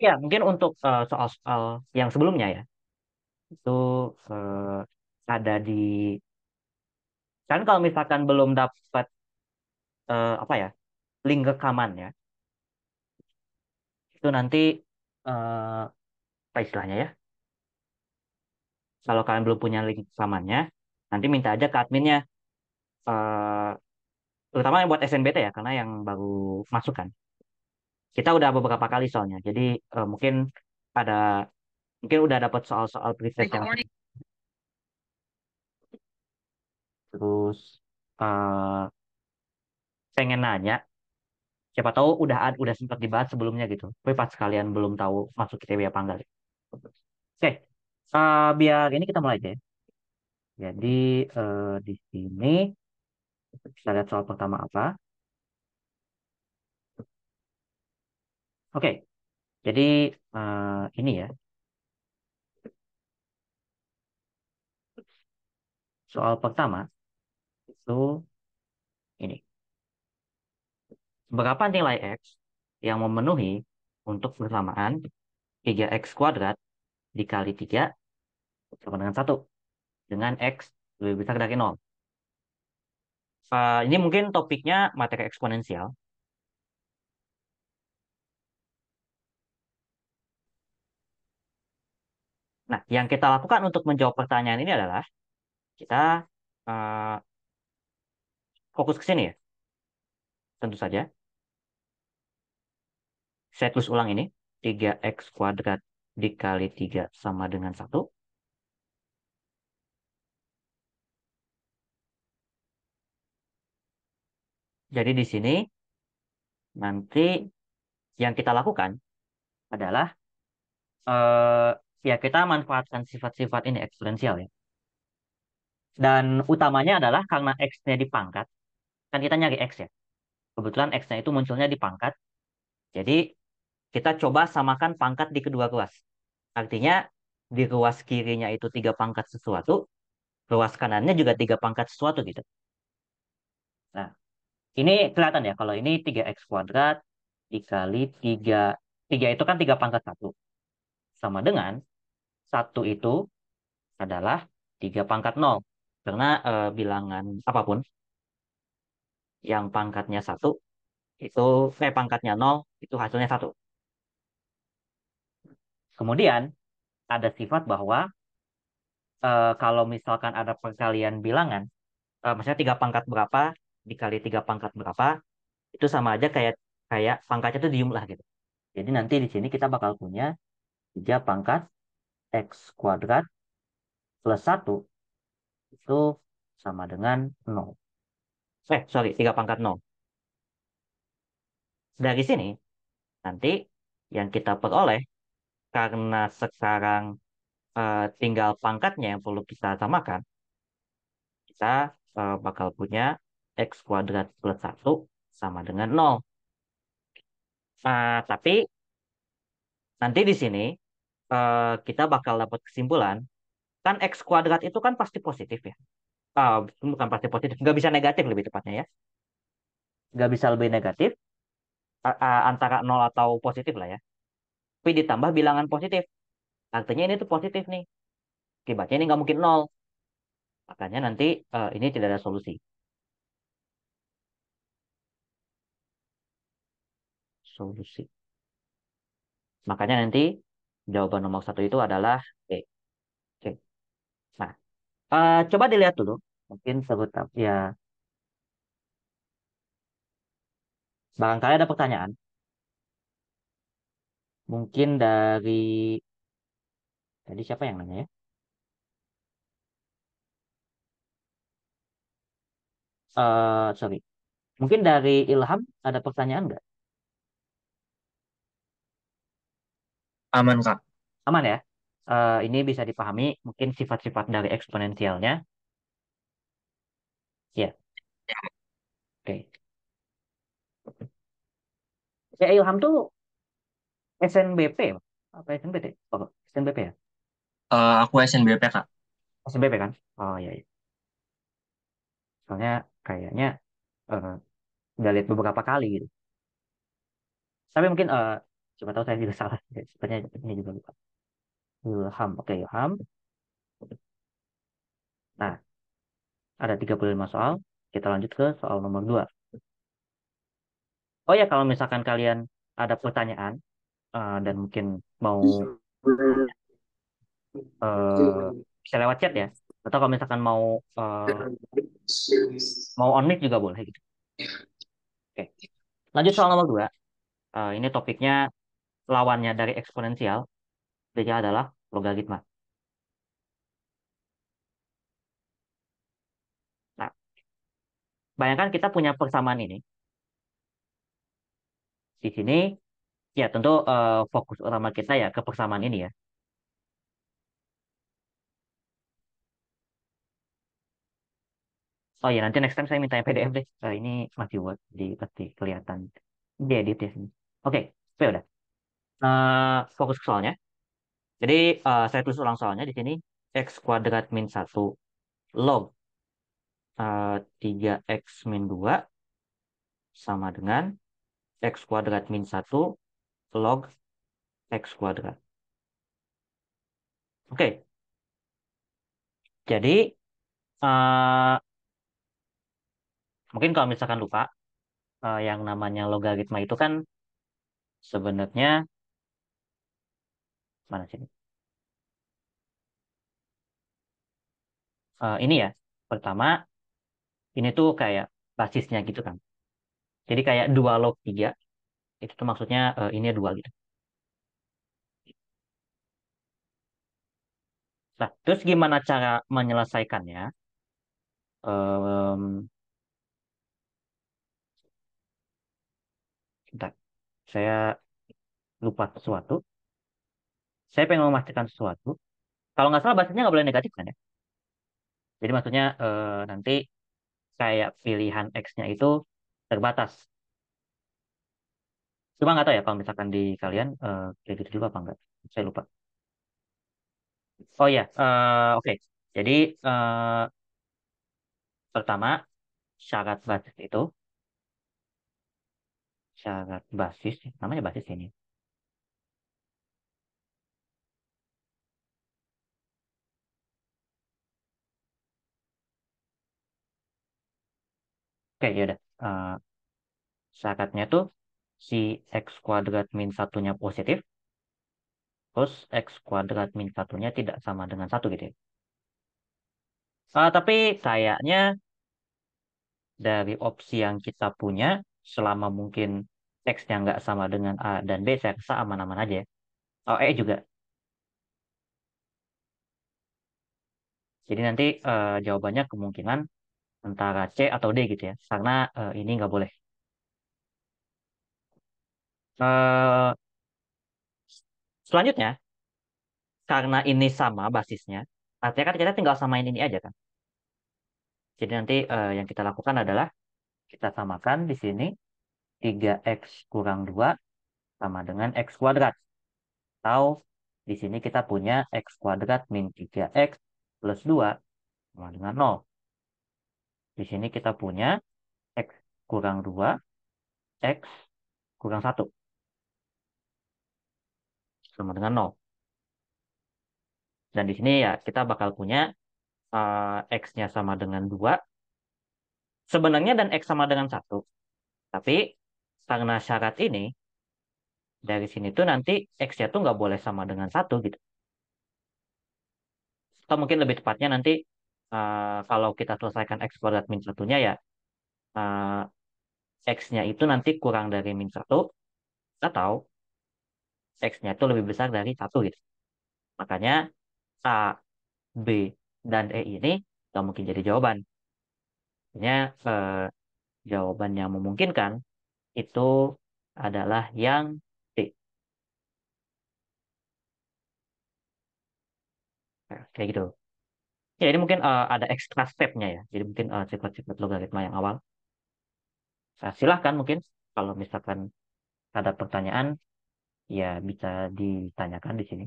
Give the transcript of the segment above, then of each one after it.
Ya, mungkin untuk soal-soal yang sebelumnya ya, itu eh, ada di kan kalau misalkan belum dapat apa ya link rekaman ya, itu nanti eh, apa istilahnya ya? Kalau kalian belum punya link rekamannya, nanti minta aja ke adminnya, eh, terutama yang buat SNBT ya, karena yang baru masuk kan. Kita udah beberapa kali soalnya, jadi mungkin ada mungkin udah dapat soal-soal pretest yang terus eh, pengen nanya. Siapa tahu udah sempat dibahas sebelumnya gitu. Tapi pas kalian belum tahu masuk ITB apa enggak. Oke, biar ini kita mulai aja ya. Jadi di sini kita lihat soal pertama apa. Oke, jadi ini ya soal pertama itu ini. Berapa nilai X yang memenuhi untuk bersamaan 3X kuadrat dikali 3 sama dengan 1 dengan X lebih besar dari 0. Ini mungkin topiknya materi eksponensial. Nah, yang kita lakukan untuk menjawab pertanyaan ini adalah kita eh, fokus ke sini ya, tentu saja. Saya tulis ulang ini, 3X kuadrat dikali 3 sama dengan 1. Jadi di sini nanti yang kita lakukan adalah eh, ya kita manfaatkan sifat-sifat ini eksponensial ya. Dan utamanya adalah karena X-nya dipangkat, kan kita nyari X ya. Kebetulan X-nya itu munculnya di pangkat. Jadi kita coba samakan pangkat di kedua ruas. Artinya di ruas kirinya itu 3 pangkat sesuatu, ruas kanannya juga 3 pangkat sesuatu gitu. Nah, ini kelihatan ya, kalau ini 3X kuadrat dikali 3, 3 itu kan 3 pangkat 1. Sama dengan 1 itu adalah 3 pangkat 0. Karena bilangan apapun yang pangkatnya 1, itu, pangkatnya 0, itu hasilnya 1. Kemudian ada sifat bahwa kalau misalkan ada perkalian bilangan, maksudnya 3 pangkat berapa dikali 3 pangkat berapa, itu sama aja kayak kayak pangkatnya itu dijumlah gitu. Jadi nanti di sini kita bakal punya 3 pangkat X kuadrat plus 1 itu sama dengan 0. Sorry, 3 pangkat 0. Dari sini, nanti yang kita peroleh, karena sekarang tinggal pangkatnya yang perlu kita samakan, kita bakal punya X kuadrat plus 1 sama dengan 0. Tapi nanti di sini kita bakal dapat kesimpulan, kan X kuadrat itu kan pasti positif ya. Bukan pasti positif, nggak bisa negatif lebih tepatnya ya. Nggak bisa lebih negatif, antara 0 atau positif lah ya. Tapi ditambah bilangan positif. Artinya ini tuh positif nih. Akibatnya ini nggak mungkin 0. Makanya nanti ini tidak ada solusi. Solusi. Makanya nanti jawaban nomor satu itu adalah B. Oke. Nah, coba dilihat dulu. Mungkin sebut ya, barangkali ada pertanyaan. Mungkin dari tadi siapa yang nanya ya? Sorry. Mungkin dari Ilham ada pertanyaan nggak? Aman, Kak. Aman ya? Ini bisa dipahami mungkin sifat-sifat dari eksponensialnya. Ya, oke. Ya, Ilham tuh SNBP ya? Apa SNBT? Oh, SNBP ya? Aku SNBP, Kak. SNBP kan? Oh iya, iya. Soalnya kayaknya eh, udah lihat beberapa kali gitu. Tapi mungkin Coba tahu saya juga salah. Sebenarnya ini juga lupa. Ilham. Oke, Ilham. Nah, ada 35 soal. Kita lanjut ke soal nomor 2. Oh ya, kalau misalkan kalian ada pertanyaan dan mungkin mau eh, bisa lewat chat ya. Atau kalau misalkan mau on mic juga boleh gitu. Oke. Lanjut soal nomor 2. Ini topiknya lawannya dari eksponensial. Dia adalah logaritma. Nah, bayangkan kita punya persamaan ini. Di sini, ya tentu fokus utama kita ya ke persamaan ini ya. Oh ya, nanti next time saya minta yang PDF deh. Ini masih Word, jadi pasti kelihatan diedit ya sini. Oke, oke udah. Fokus ke soalnya. Jadi saya tulis ulang soalnya di sini. X kuadrat min 1 log 3x min 2 sama dengan x kuadrat min 1 log x kuadrat. Oke, jadi eh, mungkin kalau misalkan lupa, yang namanya logaritma itu kan sebenarnya mana sih? Ini ya, pertama ini tuh kayak basisnya gitu kan. Jadi kayak 2 log 3 itu tuh maksudnya ini 2 gitu. Nah, terus gimana cara menyelesaikannya? Em, Bentar, saya lupa sesuatu. Saya pengen memastikan sesuatu. Kalau nggak salah basisnya nggak boleh negatif kan ya? Jadi maksudnya nanti kayak pilihan X-nya itu terbatas. Cuma nggak tahu ya kalau misalkan di kalian kayak gitu juga apa enggak. Saya lupa. Oh ya, oke. Jadi eh, pertama syarat basis itu syarat basis, namanya basis ini. Oke, ya udah. Syaratnya tuh si X kuadrat min satunya positif, terus X kuadrat min satunya tidak sama dengan satu gitu ya. Tapi kayaknya dari opsi yang kita punya, selama mungkin X-nya nggak sama dengan A dan B, saya rasa aman-aman aja ya. Oh, E juga. Jadi nanti jawabannya kemungkinan antara C atau D gitu ya. Karena ini nggak boleh. Eh, Selanjutnya, karena ini sama basisnya, artinya kan kita tinggal samain ini aja kan. Jadi nanti yang kita lakukan adalah kita samakan di sini 3x kurang 2 sama dengan x kuadrat. Atau di sini kita punya x kuadrat min 3x plus 2 sama dengan 0. Di sini kita punya x kurang 2, x kurang 1 sama dengan 0. Dan di sini ya kita bakal punya x-nya sama dengan 2. Sebenarnya dan x sama dengan 1. Tapi karena syarat ini, dari sini tuh nanti x-nya tuh nggak boleh sama dengan 1 gitu. Atau mungkin lebih tepatnya nanti kalau kita selesaikan x kuadrat min satunya ya eh, x-nya itu nanti kurang dari min 1 atau x-nya itu lebih besar dari 1 gitu. Makanya A, B, dan E ini nggak mungkin jadi jawaban. Artinya jawaban yang memungkinkan itu adalah yang D. Nah, kayak gitu. Ya, ini mungkin ada extra step-nya ya. Jadi mungkin sifat-sifat logaritma yang awal. Silahkan mungkin kalau misalkan ada pertanyaan, ya bisa ditanyakan di sini.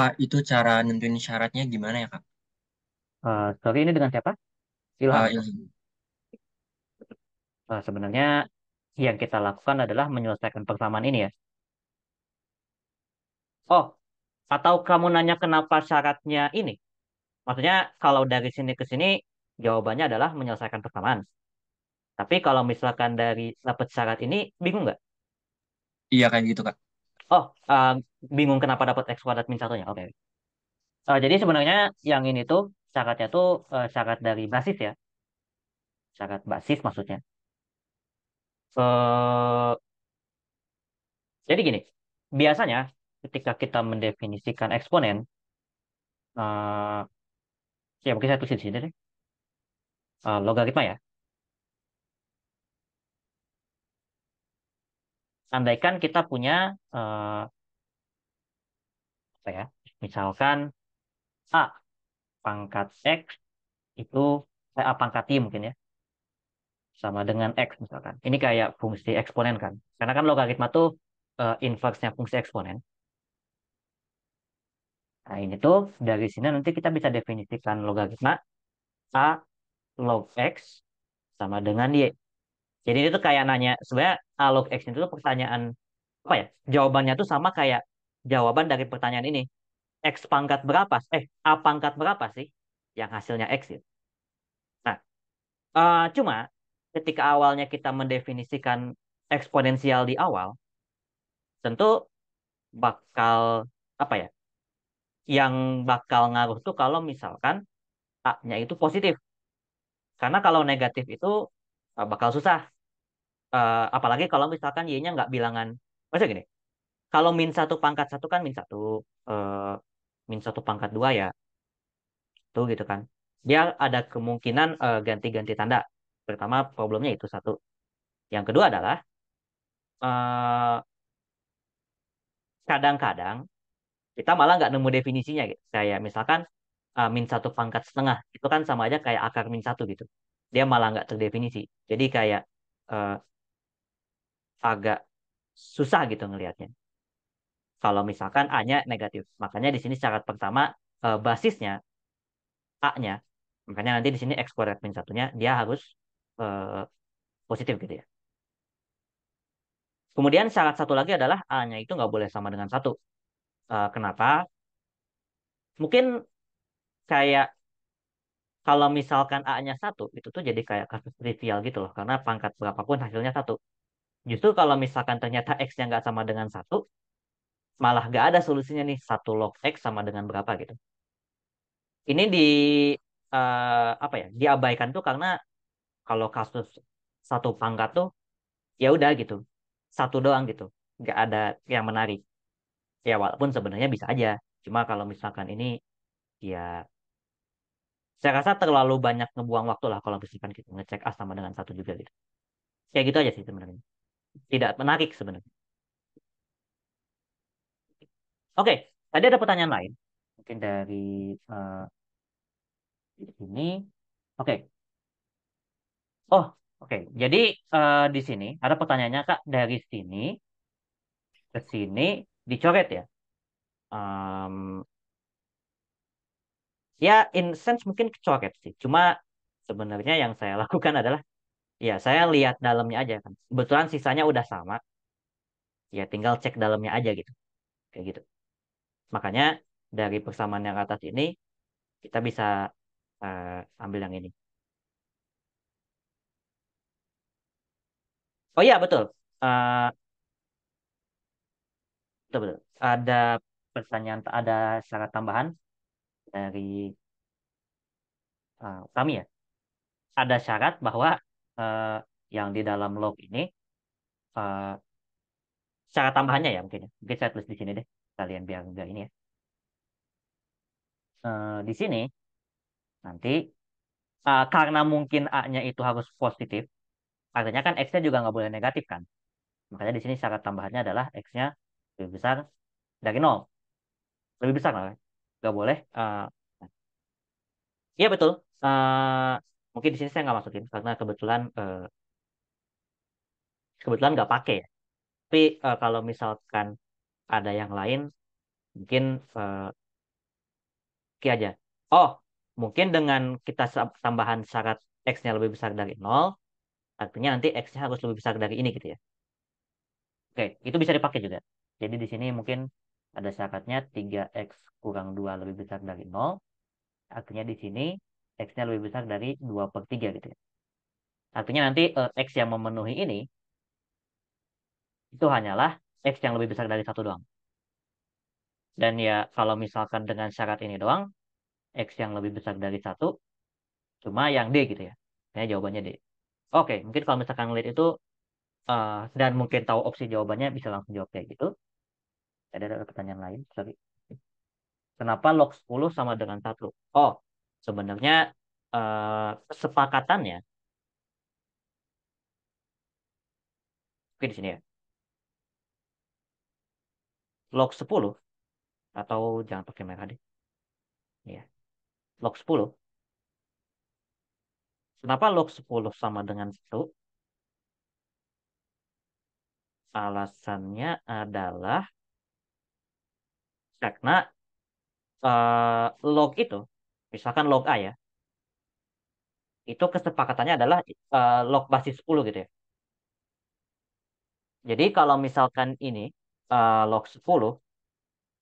Kak, itu cara nentuin syaratnya gimana ya, Kak? Sorry, ini dengan siapa? Ilham. Ini. Sebenarnya yang kita lakukan adalah menyelesaikan persamaan ini ya. Oh, atau kamu nanya kenapa syaratnya ini? Maksudnya kalau dari sini ke sini jawabannya adalah menyelesaikan persamaan. Tapi kalau misalkan dari dapat syarat ini bingung nggak? Iya, kayak gitu, Kak. Oh, bingung kenapa dapat x kuadrat min satunya? Oke. Jadi sebenarnya yang ini tuh syaratnya tuh syarat dari basis ya, syarat basis maksudnya. Eh, jadi gini, biasanya ketika kita mendefinisikan eksponen, eh, ya mungkin saya tulis di sini deh, logaritma ya. Andaikan kita punya apa ya, misalkan a pangkat x itu a pangkat y mungkin ya, sama dengan x misalkan. Ini kayak fungsi eksponen kan, karena kan logaritma tuh inverse-nya fungsi eksponen. Nah, ini tuh dari sini nanti kita bisa definisikan logaritma A log X sama dengan Y. Jadi ini tuh kayak nanya, sebenarnya A log X itu tuh pertanyaan, apa ya, jawabannya tuh sama kayak jawaban dari pertanyaan ini. X pangkat berapa? A pangkat berapa sih yang hasilnya X itu? Nah, cuma ketika awalnya kita mendefinisikan eksponensial di awal, tentu bakal, apa ya, yang bakal ngaruh tuh kalau misalkan A-nya itu positif. Karena kalau negatif itu bakal susah. Apalagi kalau misalkan Y-nya nggak bilangan. Maksudnya gini, kalau min satu pangkat satu kan min satu, eh, min satu pangkat dua ya, tuh gitu kan. Dia ada kemungkinan ganti-ganti tanda. Pertama problemnya itu satu. Yang kedua adalah eh, kadang-kadang kita malah nggak nemu definisinya gitu. Kayak misalkan min satu pangkat setengah itu kan sama aja kayak akar min satu gitu. Dia malah nggak terdefinisi. Jadi kayak eh, agak susah gitu ngelihatnya. Kalau misalkan A-nya negatif. Makanya di sini syarat pertama basisnya A-nya. Makanya nanti di sini X kuadrat min satunya dia harus eh, positif gitu ya. Kemudian syarat satu lagi adalah A-nya itu nggak boleh sama dengan satu. Kenapa? Mungkin kayak kalau misalkan A-nya satu, itu tuh jadi kayak kasus trivial gitu loh. Karena pangkat berapapun hasilnya satu. Justru kalau misalkan ternyata X-nya nggak sama dengan satu, malah nggak ada solusinya nih. Satu log X sama dengan berapa gitu. Ini apa ya, diabaikan tuh karena kalau kasus satu pangkat tuh ya udah gitu, satu doang gitu, nggak ada yang menarik. Ya walaupun sebenarnya bisa aja, cuma kalau misalkan ini ya saya rasa terlalu banyak ngebuang waktu lah kalau misalkan kita ngecek A sama dengan satu juga gitu. Kayak gitu aja sih sebenarnya. Tidak menarik sebenarnya. Oke, tadi ada pertanyaan lain. Mungkin dari eh, ini. Oke. Oh, oke. Jadi di sini ada pertanyaannya Kak, dari sini ke sini dicoret ya. Em, Ya, in sense mungkin kecoret sih. Cuma sebenarnya yang saya lakukan adalah, ya saya lihat dalamnya aja kan. Kebetulan sisanya udah sama, ya tinggal cek dalamnya aja gitu. Kayak gitu. Makanya dari persamaan yang atas ini, kita bisa ambil yang ini. Oh iya, betul. Eh, betul, betul. Ada pertanyaan, ada syarat tambahan dari kami ya. Ada syarat bahwa eh, yang di dalam log ini, eh, syarat tambahannya ya mungkin ya. Mungkin saya tulis di sini deh. Kalian biar enggak ini ya. Di sini nanti karena mungkin A-nya itu harus positif, artinya kan X-nya juga nggak boleh negatif kan. Makanya di sini syarat tambahannya adalah X-nya lebih besar dari nol, lebih besar lah. Nggak boleh. Iya betul. Eh, Mungkin di sini saya nggak masukin karena kebetulan nggak pakai ya. Tapi kalau misalkan ada yang lain, mungkin. Oke aja. Oh, mungkin dengan kita tambahan syarat X-nya lebih besar dari nol, artinya nanti X-nya harus lebih besar dari ini gitu ya. Oke, itu bisa dipakai juga. Jadi di sini mungkin ada syaratnya 3X kurang 2 lebih besar dari nol, artinya di sini X-nya lebih besar dari 2 per 3 gitu ya. Artinya nanti X yang memenuhi ini, itu hanyalah X yang lebih besar dari satu doang. Dan ya kalau misalkan dengan syarat ini doang, X yang lebih besar dari satu, cuma yang D gitu ya. Nah, jawabannya D. Oke, mungkin kalau misalkan ngeliat itu, dan mungkin tahu opsi jawabannya, bisa langsung jawab kayak gitu. Ada pertanyaan lain, sorry. Kenapa log 10 sama dengan satu? Oh, sebenarnya kesepakatannya, oke di sini ya, log 10, atau jangan pakai merah deh, ya, log 10. Kenapa log 10 sama dengan satu? Alasannya adalah karena log itu, misalkan log A ya, itu kesepakatannya adalah log basis 10 gitu ya. Jadi kalau misalkan ini log 10,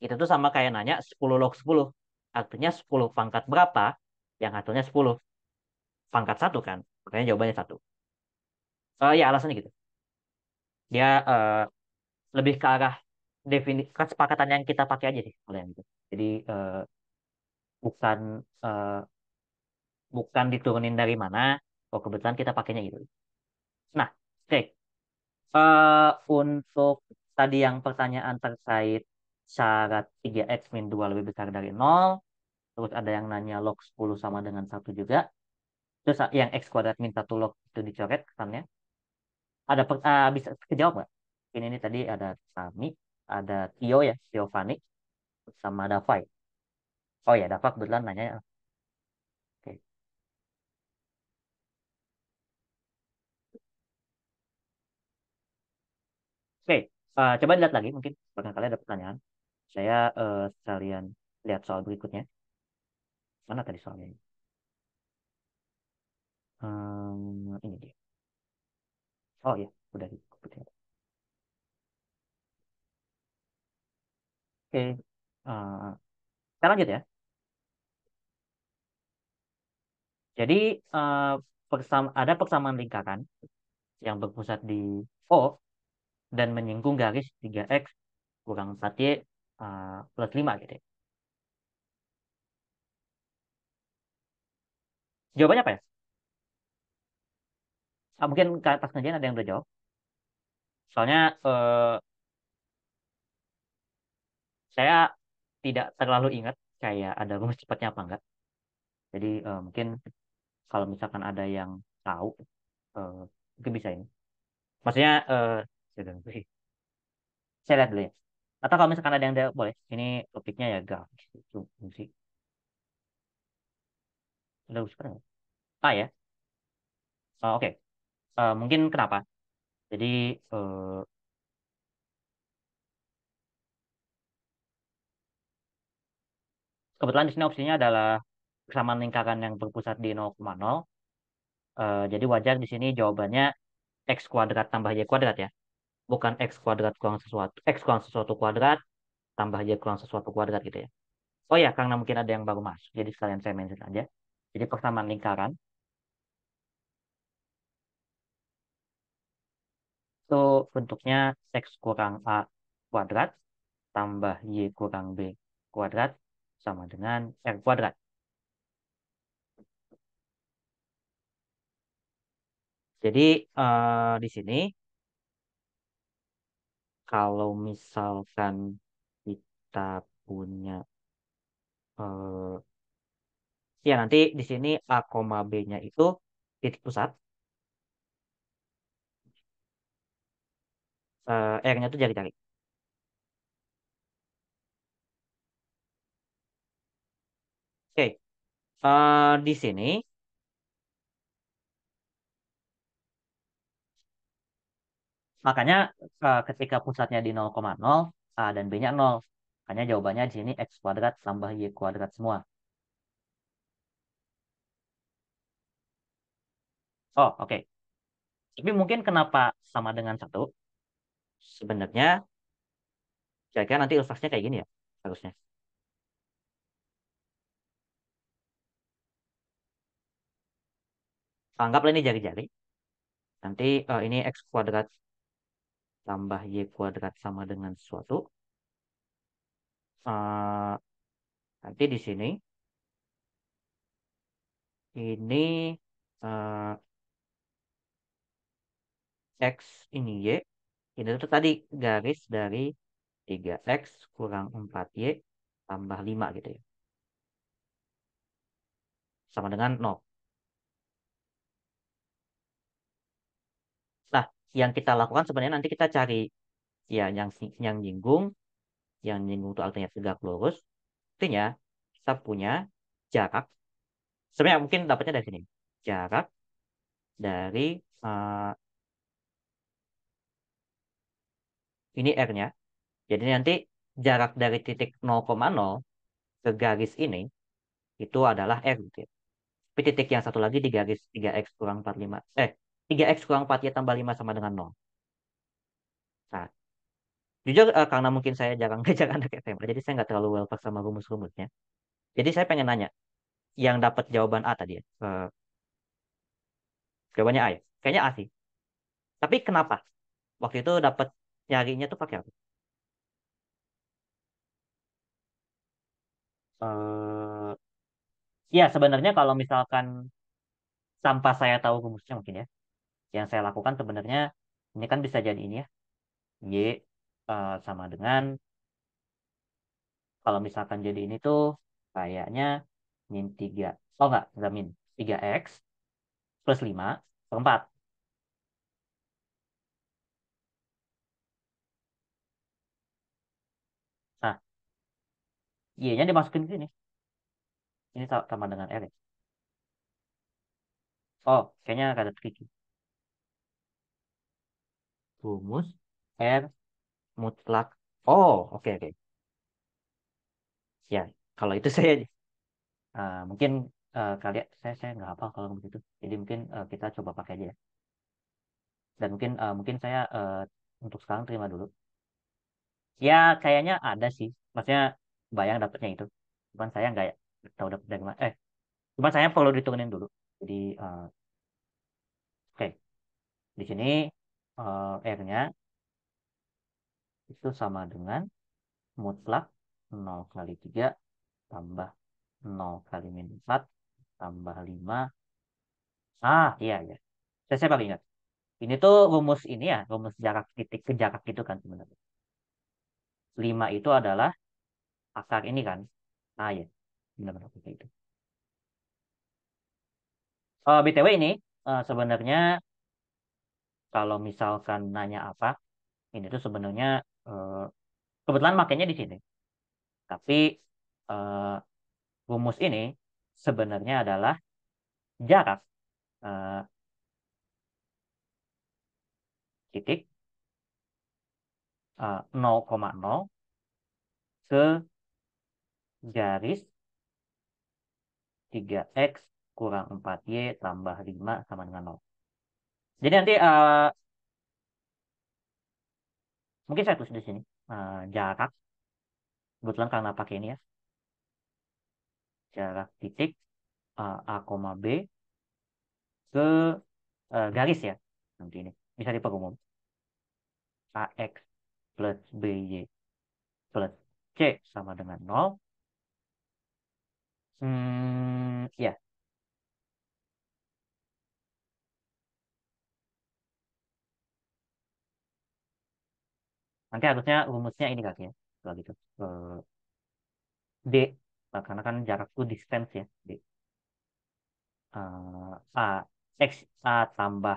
itu tuh sama kayak nanya 10 log 10. Artinya 10 pangkat berapa yang hasilnya 10. Pangkat satu kan. Makanya jawabannya satu. Ya alasannya gitu. Dia lebih ke arah kesepakatan yang kita pakai aja sih kalau yang itu. Jadi bukan eh, bukan diturunin dari mana. Kalau kebetulan kita pakainya gitu. Nah, oke. Untuk tadi yang pertanyaan terkait syarat 3x min 2 lebih besar dari nol. Terus ada yang nanya log 10 sama dengan satu juga. Terus yang x kuadrat min 1 log itu dicoret kesannya. Bisa kejawab nggak? Ini tadi ada Sami, ada Tio ya, Tio Fani, sama Dava ya. Oh ya, Dava kebetulan nanya. Oke, oke. Coba lihat lagi mungkin barangkali ada pertanyaan. Saya sekalian lihat soal berikutnya. Mana tadi soalnya? Ini dia. Oh ya, udah diikutin. Oke, eh, kita lanjut ya. Jadi eh, ada persamaan lingkaran yang berpusat di O dan menyinggung garis 3x kurang 4y plus 5 gitu ya. Jawabannya apa ya? Mungkin pas ngerjain ada yang udah jawab. Soalnya saya tidak terlalu ingat kayak ada rumus cepatnya apa enggak. Jadi mungkin kalau misalkan ada yang tahu, eh, mungkin bisa ini. Maksudnya, sudah, saya lihat dulu ya. Atau kalau misalkan ada yang boleh. Ini topiknya ya grafis. Itu fungsi. Udah cepat nggak? Ya. Oke. Mungkin kenapa? Jadi eh, kebetulan di sini opsinya adalah kesamaan lingkaran yang berpusat di 0,0. Jadi wajar di sini jawabannya x kuadrat tambah y kuadrat ya. Bukan x kuadrat kurang sesuatu. X kurang sesuatu kuadrat tambah y kurang sesuatu kuadrat gitu ya. Oh ya, karena mungkin ada yang baru masuk. Jadi sekalian saya mention aja. Jadi persamaan lingkaran itu bentuknya x kurang a kuadrat tambah y kurang b kuadrat sama dengan r kuadrat. Jadi di sini kalau misalkan kita punya eh, ya nanti di sini A, B-nya itu titik pusat, R-nya itu jari-jari. Oke, di sini makanya ketika pusatnya di 0,0, A dan B-nya 0. Makanya jawabannya di sini X kuadrat tambah Y kuadrat semua. Oh, oke. Tapi mungkin kenapa sama dengan satu? Sebenarnya, kira-kira nanti ilustrasinya kayak gini ya, harusnya. Anggaplah ini jari-jari. Nanti ini x kuadrat tambah y kuadrat sama dengan sesuatu. Eh, nanti di sini, ini eh, x ini y. Ini tuh tadi garis dari 3x kurang 4y tambah 5 gitu ya. Sama dengan 0. Nah, yang kita lakukan sebenarnya nanti kita cari ya yang nyinggung, itu artinya tegak lurus. Artinya kita punya jarak. Sebenarnya mungkin dapatnya dari sini. Jarak dari eh, ini R-nya. Jadi nanti jarak dari titik 0,0 ke garis ini itu adalah R gitu ya. Tapi titik yang satu lagi di garis 3x kurang 45. 3x kurang 4y tambah 5 sama dengan 0. Nah, jujur karena mungkin saya jarang ngajar anak SMA, jadi saya nggak terlalu well versed sama rumus-rumusnya. Jadi saya pengen nanya, yang dapat jawaban A tadi ya, jawabannya A ya? Kayaknya A sih. Tapi kenapa? Waktu itu dapat nyarinya tuh pakai apa? Eh, ya sebenarnya kalau misalkan tanpa saya tahu rumusnya mungkin ya, yang saya lakukan sebenarnya ini kan bisa jadi ini ya, Y sama dengan kalau misalkan jadi ini tuh kayaknya min 3. Oh enggak min 3x plus 5 per 4. Nah, Y-nya dimasukin ke sini. Ini sama dengan R ya. Oh, kayaknya ada tricky. Rumus R mutlak. Oh, oke oke. Ya, kalau itu saya mungkin kalian saya nggak hafal kalau begitu. Jadi mungkin kita coba pakai aja ya. Dan mungkin saya untuk sekarang terima dulu. Ya, kayaknya ada sih. Maksudnya bayang dapatnya itu. Cuman saya nggak tahu dapat dari mana. Cuman saya perlu diturunin dulu. Jadi, oke. Di sini R-nya itu sama dengan mutlak 0 kali 3 tambah 0 kali min 4 tambah 5. Iya, iya. Saya baru ingat. Ini tuh rumus ini ya, rumus jarak titik ke jarak gitu kan sebenarnya. 5 itu adalah akar ini kan. Ya, benar-benar kayak itu. BTW ini sebenarnya kalau misalkan nanya apa, ini tuh sebenarnya eh, kebetulan makainya di sini. Tapi eh, rumus ini sebenarnya adalah jarak eh, titik 0,0 ke garis 3x kurang 4y tambah 5 sama dengan 0. Jadi nanti mungkin saya tulis di sini jarak, kebetulan karena pakai ini ya, jarak titik A, B ke garis ya. Nanti ini bisa diperumum. AX plus BY plus C sama dengan 0. Ya, nanti harusnya rumusnya ini kaki ya. Kalau gitu. D, karena kan jarakku distance ya. D. A, X, A tambah.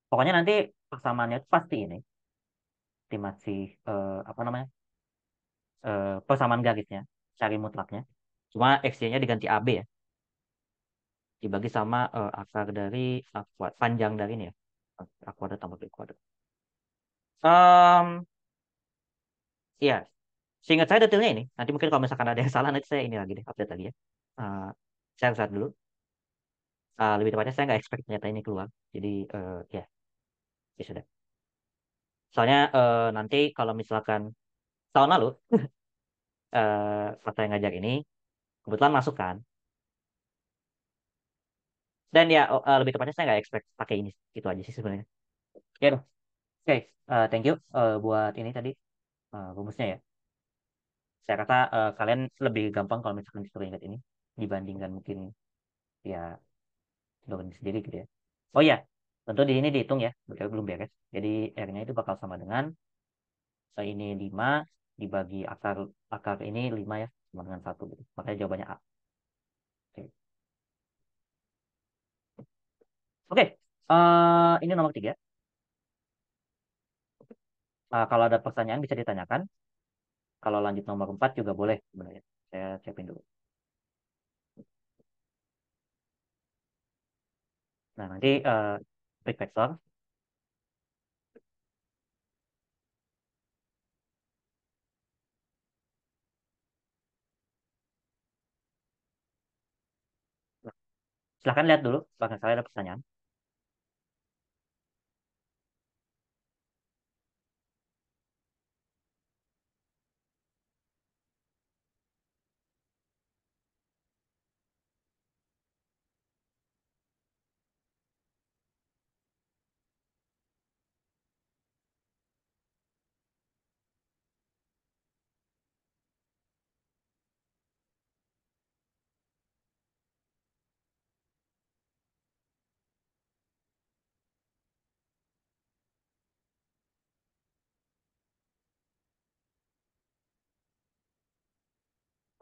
Pokoknya nanti persamaannya itu pasti ini. Pasti masih, apa namanya, persamaan garisnya. Cari mutlaknya. Cuma X-nya diganti AB ya. Dibagi sama akar dari panjang dari ini ya. A kuadrat tambah B kuadrat. Iya, seingat saya detailnya ini. Nanti mungkin kalau misalkan ada yang salah, nanti saya ini lagi deh, update lagi ya. Eh, saya lihat dulu. Lebih tepatnya saya nggak expect ternyata ini keluar. Jadi ya, ya sudah. Soalnya nanti kalau misalkan tahun lalu pas saya ngajak ini kebetulan masuk kan. Dan ya lebih tepatnya saya nggak expect pakai ini. Itu aja sih sebenarnya. Ya udah. Oke, thank you buat ini tadi rumusnya ya. Saya kata kalian lebih gampang kalau misalkan disuruh ingat ini dibandingkan mungkin ya dokumen sendiri gitu ya. Oh iya, tentu di sini dihitung ya, belum beres. Jadi R-nya itu bakal sama dengan ini 5 dibagi akar akar ini 5 ya, sama dengan 1 gitu. Makanya jawabannya A. Oke, Oke, ini nomor 3. Kalau ada pertanyaan bisa ditanyakan. Kalau lanjut nomor 4 juga boleh sebenarnya. Saya siapin dulu. Nah, nanti trik vektor. Nah, silahkan lihat dulu, bahkan saya ada pertanyaan.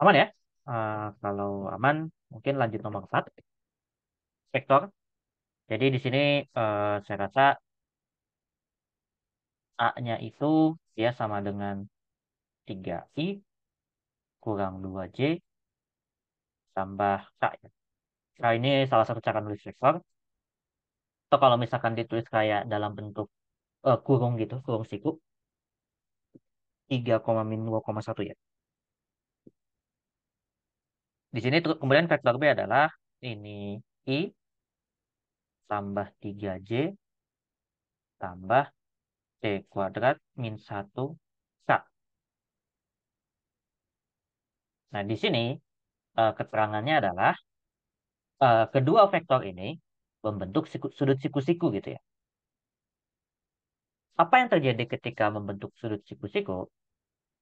Aman ya? Kalau aman, mungkin lanjut nomor 4, vektor. Jadi di sini saya rasa A-nya itu dia sama dengan 3i kurang 2j tambah k ya. Nah, ini salah satu cara nulis vektor. Atau kalau misalkan ditulis kayak dalam bentuk kurung gitu, kurung siku, 3, min 2,1 ya. Di sini kemudian vektor B adalah ini i tambah 3j tambah c kuadrat min 1 k. Nah, di sini keterangannya adalah kedua vektor ini membentuk sudut siku-siku gitu ya. Apa yang terjadi ketika membentuk sudut siku-siku?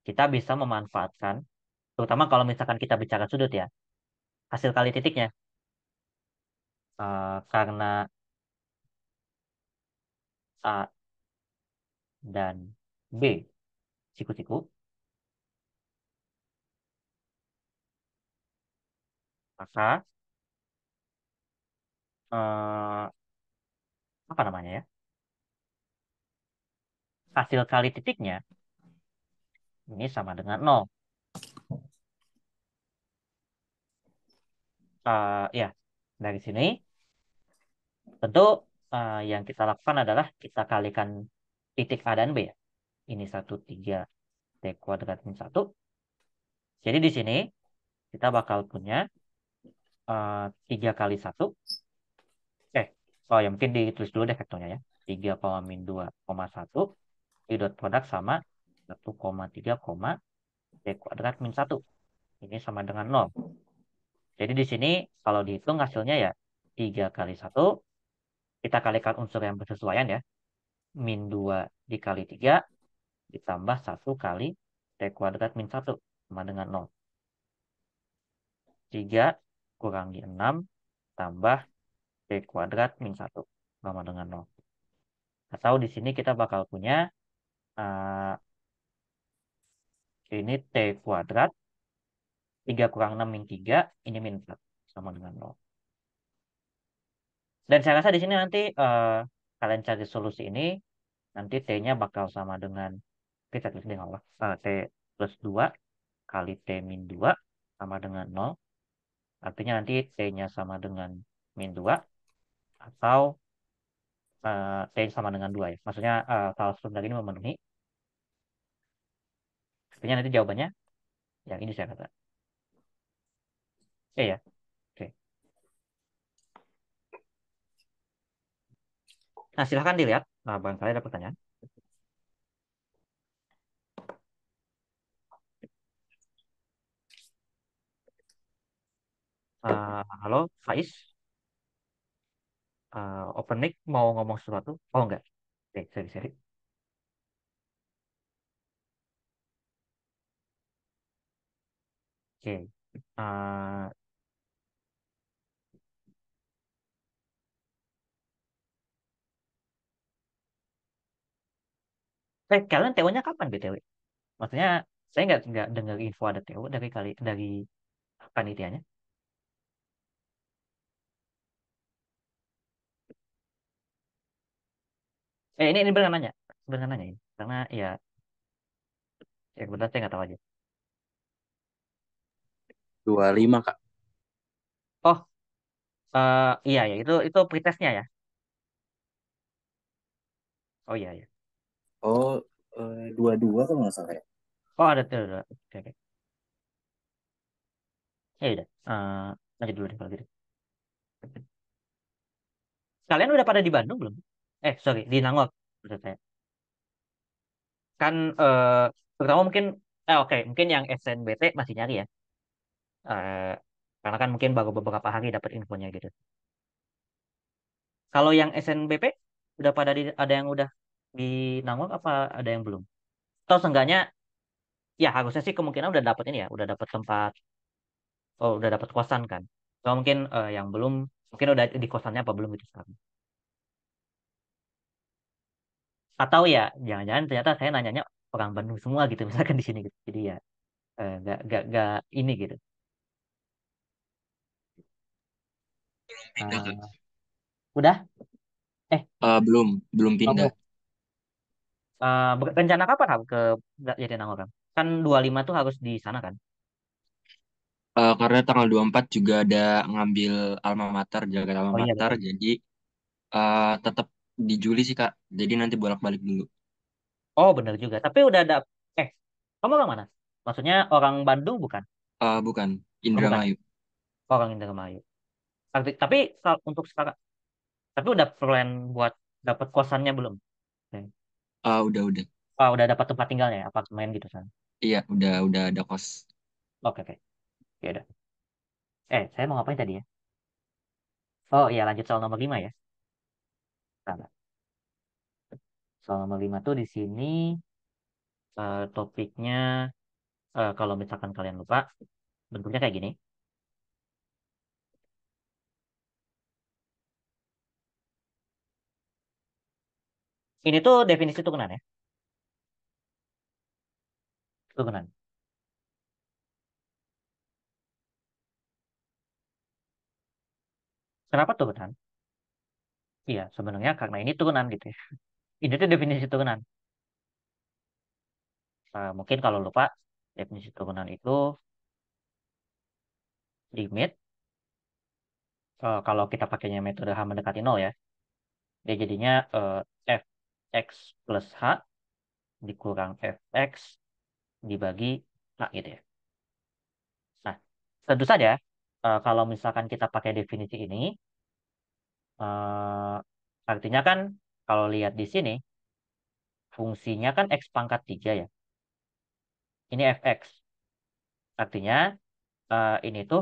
Kita bisa memanfaatkan, terutama kalau misalkan kita bicara sudut ya, hasil kali titiknya. Karena A dan B siku-siku, maka eh, apa namanya ya? Hasil kali titiknya ini sama dengan nol. Ya, dari sini tentu yang kita lakukan adalah kita kalikan titik A dan B ya. Ini 1, 3 T kuadrat min 1. Jadi di sini kita bakal punya 3 kali 1. Eh, oh ya mungkin ditulis dulu deh vektornya ya. 3, min 2,1 di dot produk sama 1,3, T kuadrat min 1. Ini sama dengan nol. Jadi di sini kalau dihitung hasilnya ya 3 kali 1. Kita kalikan unsur yang bersesuaian ya. Min 2 dikali 3 ditambah 1 kali T kuadrat min 1 sama dengan nol. 3 kurangi 6 tambah T kuadrat min 1 sama dengan nol. Atau di sini kita bakal punya uh, ini T kuadrat 3 kurang 6 min 3 ini min 4 sama dengan nol. Dan saya rasa di sini nanti kalian cari solusi ini nanti T-nya bakal sama dengan kita tulis dengan Allah. T plus 2 kali T min 2 sama dengan nol. Artinya nanti T-nya sama dengan min 2 atau T sama dengan 2 ya. Maksudnya salah satu dari ini memenuhi. Artinya nanti jawabannya yang ini saya kata. Oke ya. Oke. Nah, silahkan dilihat. Nah, barangkali ada pertanyaan. Halo, Faiz. Open mic mau ngomong sesuatu? Oh, enggak. Oke, sorry, sorry. Oke. Eh, kalian TO-nya kapan, BTW? Maksudnya, saya nggak dengar info ada TO dari panitianya. Ini beneran nanya. Beneran nanya ini. Karena ya kebetulan saya nggak tahu aja. 25 Kak. Oh, iya ya, itu pretestnya ya. Oh iya ya. Oh, 22 kalau nggak salah ya. Oh ada tuh. Oke, oke. Ya udah. Lanjut dulu deh kalau gitu. Kalian udah pada di Bandung belum? Sorry, di Nangor. Maksud saya. Kan terutama mungkin oke, mungkin yang SNBT masih nyari ya. Eh, karena kan mungkin baru beberapa hari dapat infonya gitu. Kalau yang SNBP udah ada yang udah di Nangor apa ada yang belum? Atau seenggaknya ya harusnya sih kemungkinan udah dapat ini ya, udah dapat tempat, oh udah dapat kosan kan. So mungkin yang belum, mungkin udah di kosannya apa belum gitu sekarang. Atau ya jangan-jangan ternyata saya nanyanya orang Bandung semua gitu misalkan di sini gitu. Jadi ya nggak ini gitu. Pindah, Kak. Eh, udah? Eh, Belum, belum oh, pindah. belum. Rencana kapan Hap, ke Jatinangor kan? Kan 25 tuh harus di sana kan? Karena tanggal 24 juga ada ngambil alma mater, jaga alma Oh iya mater, betul. jadi tetap di Juli sih Kak. Jadi nanti bolak-balik dulu. Oh bener juga. Tapi udah ada. Eh, kamu orang mana? Maksudnya orang Bandung bukan? Bukan, Oh bukan. Indramayu. Orang Indramayu. Tapi untuk sekarang, tapi udah plan buat dapat kosannya belum? Oke. Udah. Oh, udah dapat tempat tinggalnya, ya, apartemen gitu kan? Iya, udah ada kos. Oke oke. Ya udah. Saya mau ngapain tadi ya? Oh iya lanjut soal nomor 5 ya. Nah, soal nomor 5 tuh di sini topiknya kalau misalkan kalian lupa bentuknya kayak gini. Ini tuh definisi turunan ya. Turunan. Kenapa turunan? Iya, sebenarnya karena ini turunan gitu ya. Ini tuh definisi turunan. Mungkin kalau lupa, definisi turunan itu limit. Kalau kita pakainya metode H mendekati nol ya, dia jadinya fx plus h dikurang fx dibagi h gitu ya. Nah, tentu saja kalau misalkan kita pakai definisi ini, eh, artinya kan kalau lihat di sini, fungsinya kan x pangkat 3 ya. Ini fx. Artinya ini tuh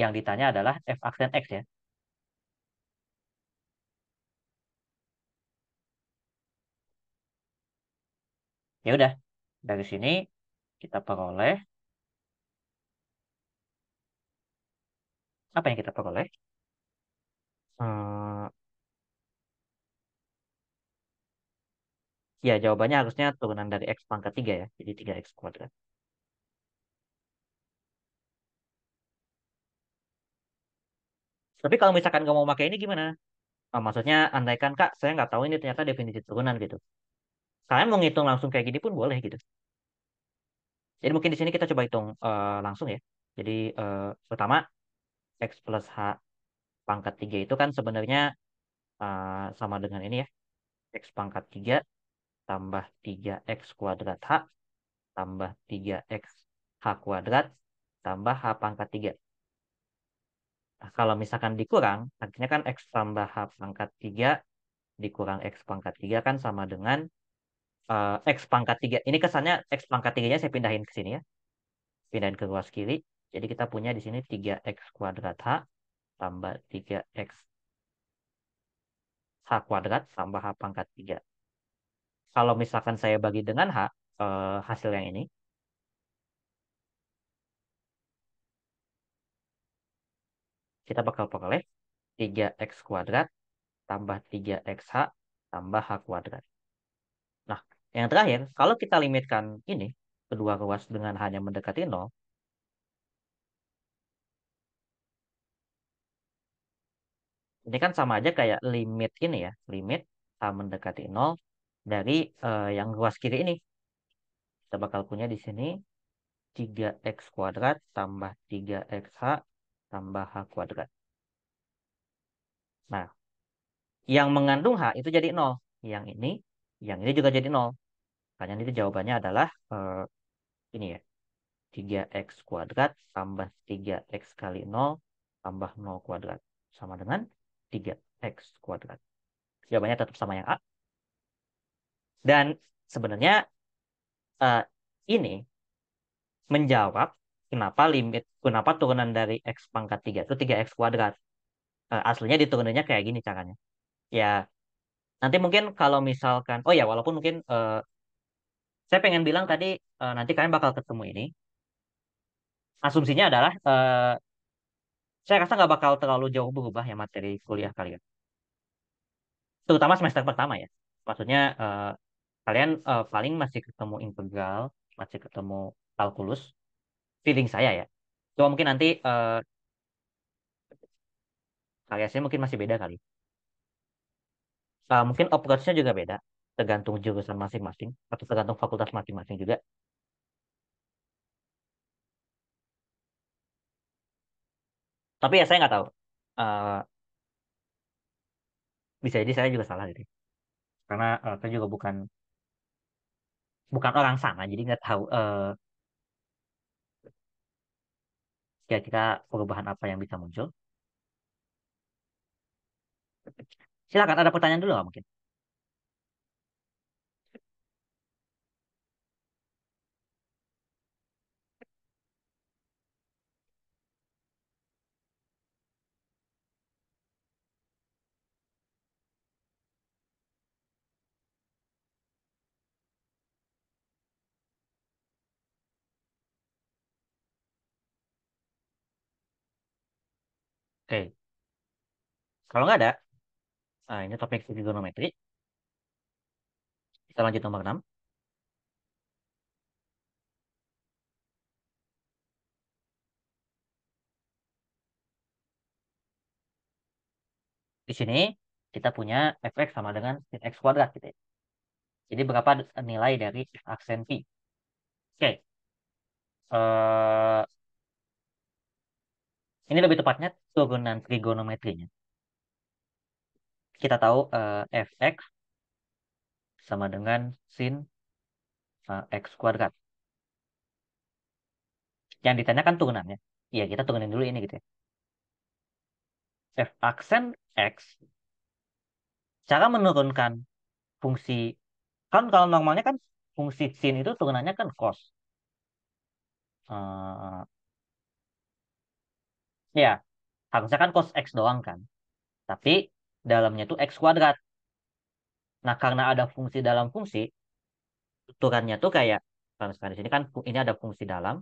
yang ditanya adalah f aksen x ya. Ya udah, dari sini kita peroleh apa yang kita peroleh? Eh, ya jawabannya harusnya turunan dari x pangkat 3 ya. Jadi 3x kuadrat. Tapi kalau misalkan nggak mau pakai ini gimana? Maksudnya andaikan Kak, saya nggak tahu ini ternyata definisi turunan gitu. Kalian mau ngitung langsung kayak gini pun boleh gitu. Jadi mungkin di sini kita coba hitung langsung ya. Jadi pertama x plus h pangkat 3 itu kan sebenarnya sama dengan ini ya. X pangkat 3 tambah 3x kuadrat h tambah 3x h kuadrat tambah h pangkat 3. Nah, kalau misalkan dikurang, artinya kan x tambah h pangkat 3 dikurang X pangkat 3 kan sama dengan X pangkat 3. Ini kesannya X pangkat 3-nya saya pindahin ke sini ya. Pindahin ke ruas kiri. Jadi kita punya di sini 3X kuadrat H tambah 3X H kuadrat tambah H pangkat 3. Kalau misalkan saya bagi dengan H, hasil yang ini, kita bakal peroleh 3X kuadrat tambah 3XH tambah H kuadrat. Nah, yang terakhir, kalau kita limitkan ini, kedua ruas dengan hanya mendekati 0, ini kan sama aja kayak limit ini ya, limit H mendekati 0 dari yang ruas kiri ini. Kita bakal punya di sini 3X kuadrat tambah 3XH tambah H kuadrat. Nah, yang mengandung H itu jadi 0. Yang ini juga jadi 0. Makanya itu jawabannya adalah ini ya. 3X kuadrat tambah 3X kali 0 tambah 0 kuadrat. Sama dengan 3X kuadrat. Jawabannya tetap sama yang A. Dan sebenarnya eh, ini menjawab kenapa turunan dari X pangkat 3 itu 3X kuadrat. Aslinya dituruninnya kayak gini caranya. Ya, nanti mungkin kalau misalkan, oh ya, walaupun mungkin saya pengen bilang tadi, nanti kalian bakal ketemu ini. Asumsinya adalah, saya rasa nggak bakal terlalu jauh berubah ya materi kuliah kalian. Terutama semester pertama ya. Maksudnya kalian paling masih ketemu integral, masih ketemu kalkulus, feeling saya ya. Cuma mungkin nanti variasinya mungkin masih beda kali. Mungkin approach-nya juga beda, tergantung jurusan masing-masing, atau tergantung fakultas masing-masing juga. Tapi ya saya nggak tahu. Eh, Bisa jadi saya juga salah gitu. Karena saya juga bukan bukan orang sana, jadi nggak tahu kira-kira perubahan apa yang bisa muncul. Silakan ada pertanyaan dulu nggak mungkin? Oke, kalau nggak ada, ini topik trigonometri. Kita lanjut nomor 6. Di sini kita punya fx sama dengan sin x kuadrat gitu ya. Jadi berapa nilai dari aksen Pi? Oke, eh, ini lebih tepatnya turunan trigonometrinya. Kita tahu fx sama dengan sin x kuadrat. Yang ditanyakan turunannya. Iya, kita turunin dulu ini gitu ya. F aksen x, cara menurunkan fungsi, kan kalau normalnya kan fungsi sin itu turunannya kan cos. Eh, ya, harusnya kan cos x doang kan. Tapi dalamnya tuh x kuadrat. Nah, karena ada fungsi dalam fungsi, turunan tuh kayak, kalau misalkan di sini kan ini ada fungsi dalam,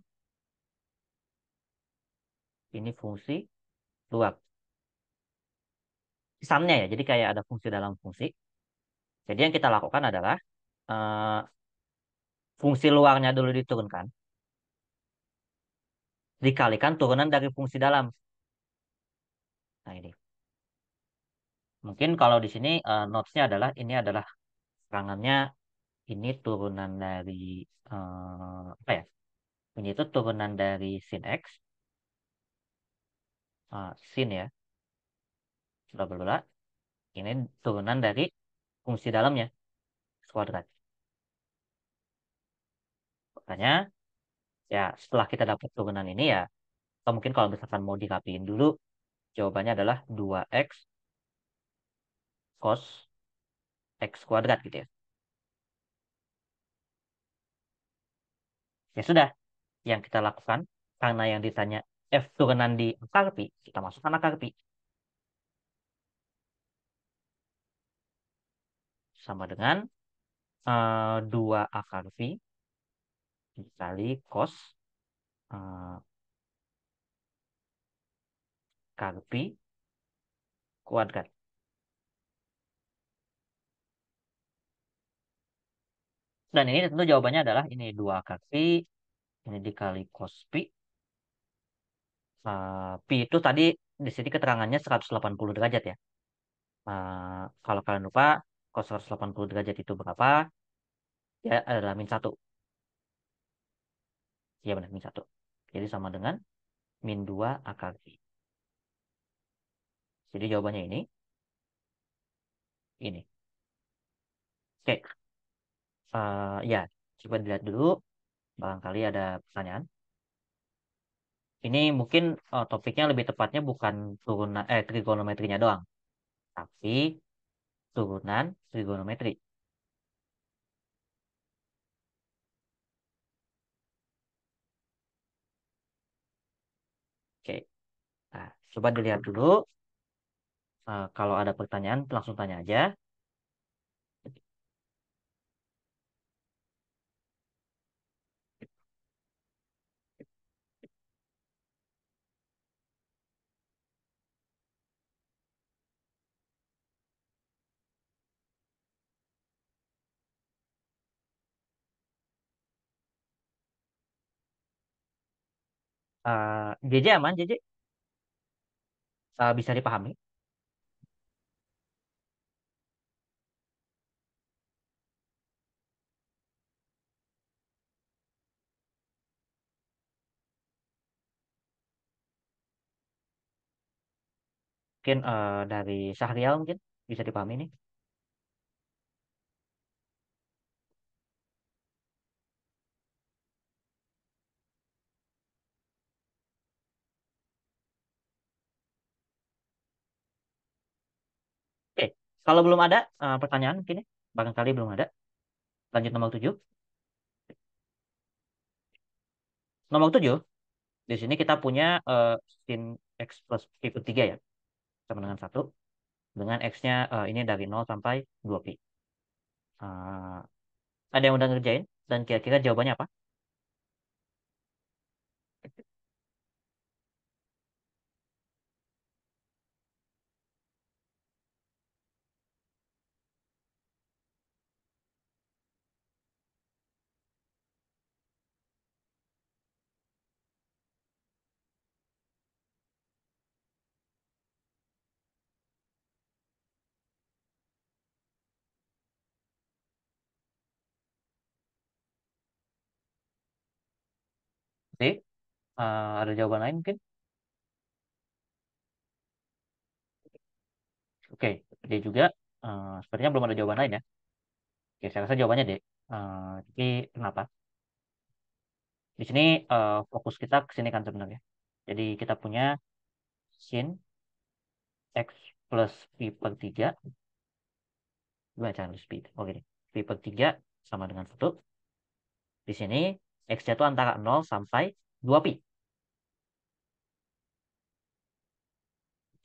ini fungsi luar. Sumnya ya, jadi kayak ada fungsi dalam fungsi. Jadi yang kita lakukan adalah eh, fungsi luarnya dulu diturunkan, dikalikan turunan dari fungsi dalam. Nah ini. Mungkin kalau di sini notes-nya adalah ini adalah serangannya ini turunan dari apa ya? Ini itu turunan dari sin x, sin ya, bla bla bla. Ini turunan dari fungsi dalamnya, x kuadrat. Makanya ya setelah kita dapat turunan ini ya, atau mungkin kalau misalkan mau dirapiin dulu, jawabannya adalah 2x cos X kuadrat gitu ya. Ya sudah, yang kita lakukan, karena yang ditanya F turunan di akar pi, kita masukkan akar pi. Sama dengan 2 akar pi dikali cos eh, akar pi kuadrat. Dan ini tentu jawabannya adalah ini 2 akar pi, ini dikali cos pi. Pi itu tadi di sini keterangannya 180 derajat ya. Kalau kalian lupa, cos 180 derajat itu berapa? Ya adalah min 1. Ya benar, min 1. Jadi sama dengan min 2 akar pi. Jadi jawabannya ini. Oke, ya coba dilihat dulu. Barangkali ada pertanyaan. Ini mungkin topiknya lebih tepatnya bukan turunan trigonometrinya doang, tapi turunan trigonometri. Oke, nah, coba dilihat dulu. Kalau ada pertanyaan, langsung tanya aja. JJ aman, JJ bisa dipahami. Mungkin dari Syahrial mungkin bisa dipahami nih. Oke, kalau belum ada pertanyaan mungkin ya, barangkali belum ada. Lanjut nomor 7. Nomor 7, di sini kita punya sin X plus Pi per 3 ya, sama dengan 1. Dengan X-nya ini dari 0 sampai 2pi. Eh, ada yang udah ngerjain? Dan kira-kira jawabannya apa? D, ada jawaban lain mungkin? Oke, D juga. Sepertinya belum ada jawaban lain ya. Oke, saya rasa jawabannya D. Tapi kenapa? Di sini fokus kita ke sini kan sebenarnya. Jadi kita punya sin X plus Pi per 3. Baca harus Pi. Oke deh. Pi per 3 sama dengan 1. Di sini X-nya itu antara 0 sampai 2pi.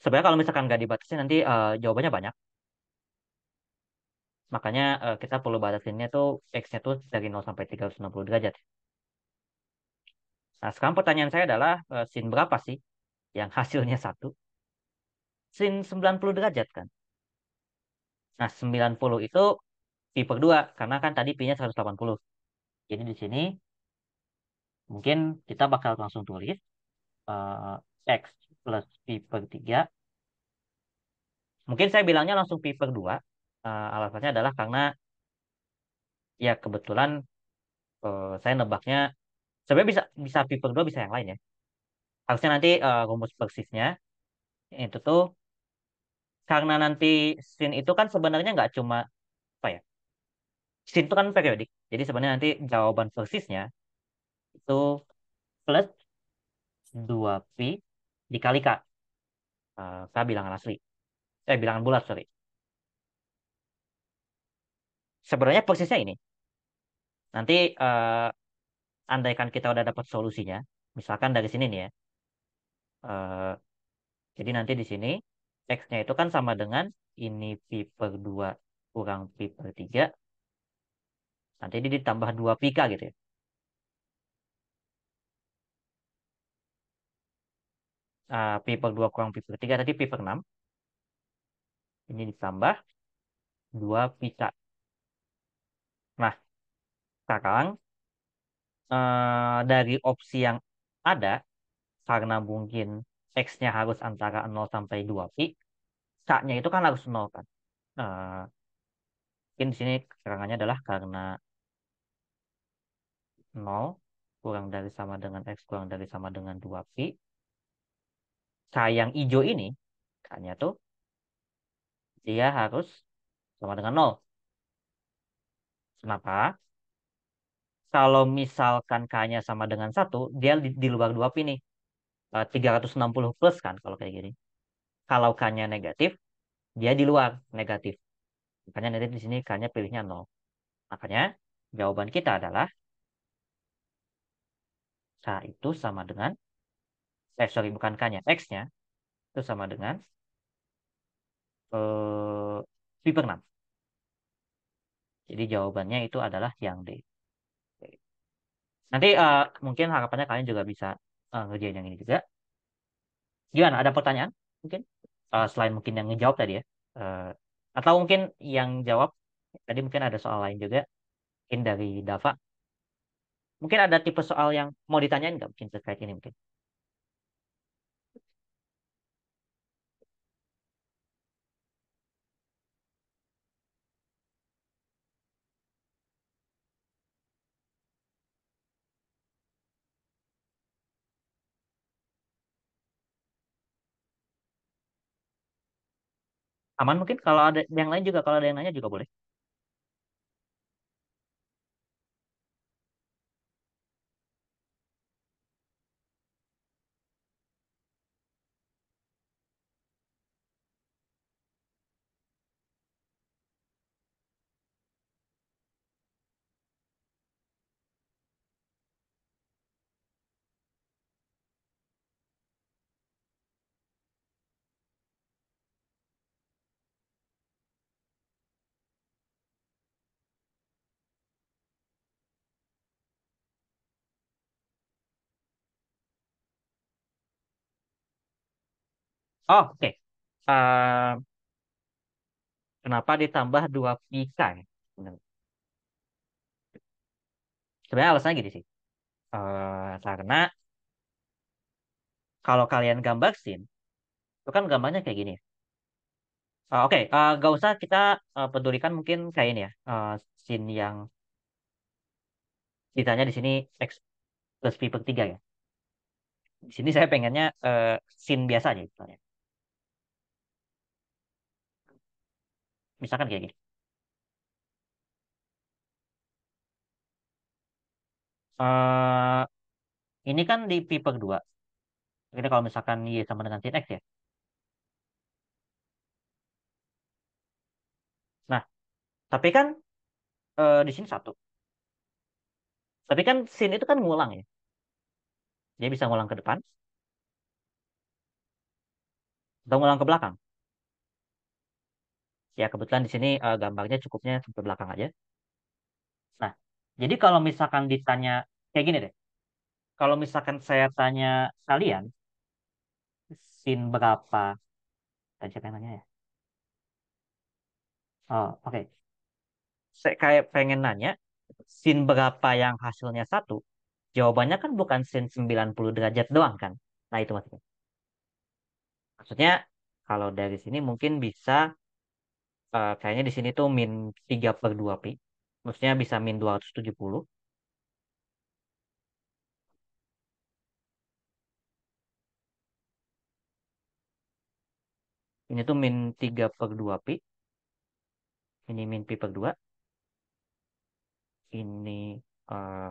Sebenarnya kalau misalkan nggak dibatasi nanti jawabannya banyak. Makanya kita perlu batasinnya tuh X-nya tuh dari 0 sampai 360 derajat. Nah, sekarang pertanyaan saya adalah sin berapa sih yang hasilnya 1? Sin 90 derajat kan? Nah, 90 itu pi per 2 karena kan tadi pi-nya 180. Jadi di sini mungkin kita bakal langsung tulis eh, X plus pi per 3. Mungkin saya bilangnya langsung pi per 2. Alasannya adalah karena ya kebetulan saya nebaknya sebenarnya bisa bisa pi per 2 bisa yang lain ya. Harusnya nanti rumus persisnya itu tuh karena nanti sin itu kan sebenarnya nggak cuma apa ya, sin itu kan periodik. Jadi sebenarnya nanti jawaban persisnya itu plus 2pi dikali K. K bilangan asli. Bilangan bulat, sorry. sebenarnya persisnya ini. Nanti andaikan kita udah dapat solusinya, misalkan dari sini nih ya. eh, jadi nanti di sini X-nya itu kan sama dengan ini pi per 2 kurang pi per 3. Nanti ini ditambah 2 pi k gitu ya. Pi per 2 kurang pi per 3 tadi pi per 6. Ini ditambah 2 pi k. Nah, sekarang dari opsi yang ada, karena mungkin X-nya harus antara 0 sampai 2 pi, K-nya itu kan harus 0 kan. Eh, Mungkin di sini keterangannya adalah karena 0 kurang dari sama dengan X kurang dari sama dengan 2 pi. K yang hijau ini, K-nya tuh dia harus sama dengan 0. Kenapa? Kalau misalkan K-nya sama dengan 1, dia di luar 2 pi nih. 360 plus kan kalau kayak gini. Kalau K-nya negatif, dia di luar negatif. Makanya nanti di sini K-nya pilihnya 0. Makanya jawaban kita adalah K itu sama dengan, sorry bukan K-nya, X-nya itu sama dengan pi per 6. Jadi jawabannya itu adalah yang D. Nanti mungkin harapannya kalian juga bisa ngerjain yang ini juga. Gimana? Ada pertanyaan? Mungkin selain mungkin yang ngejawab tadi ya. Eh, atau mungkin yang jawab tadi mungkin ada soal lain juga. Mungkin dari Dava. Mungkin ada tipe soal yang mau ditanyain nggak mungkin terkait ini mungkin. Aman mungkin kalau ada yang lain juga kalau ada yang nanya juga boleh. Oh, oke. Eh, Kenapa ditambah 2 pika ya? Benar. Sebenarnya alasannya gini sih. Karena kalau kalian gambar scene, itu kan gambarnya kayak gini ya. Oke, gak usah kita pedulikan mungkin kayak ini ya. Scene yang ditanya di sini X plus V per 3 ya. Di sini saya pengennya scene biasa aja misalnya. Misalkan kayak gini. Eh ini kan di V per 2. Ini kalau misalkan Y sama dengan sin X ya. Nah, tapi kan di sini satu. Tapi kan sin itu kan ngulang ya. Dia bisa ngulang ke depan atau ngulang ke belakang. Ya kebetulan di sini gambarnya cukupnya sampai belakang aja. Nah, jadi kalau misalkan ditanya kayak gini deh. Kalau misalkan saya tanya kalian, sin berapa? Tadi siapa yang nanya ya? Oh, oke. Saya kayak pengen nanya, sin berapa yang hasilnya satu? Jawabannya kan bukan sin 90 derajat doang kan? Nah, itu maksudnya. Maksudnya, kalau dari sini mungkin bisa, kayaknya di sini tuh min 3 per 2 pi. Maksudnya bisa min 270. Ini tuh min 3 per 2 pi. Ini min pi per 2. Ini eh,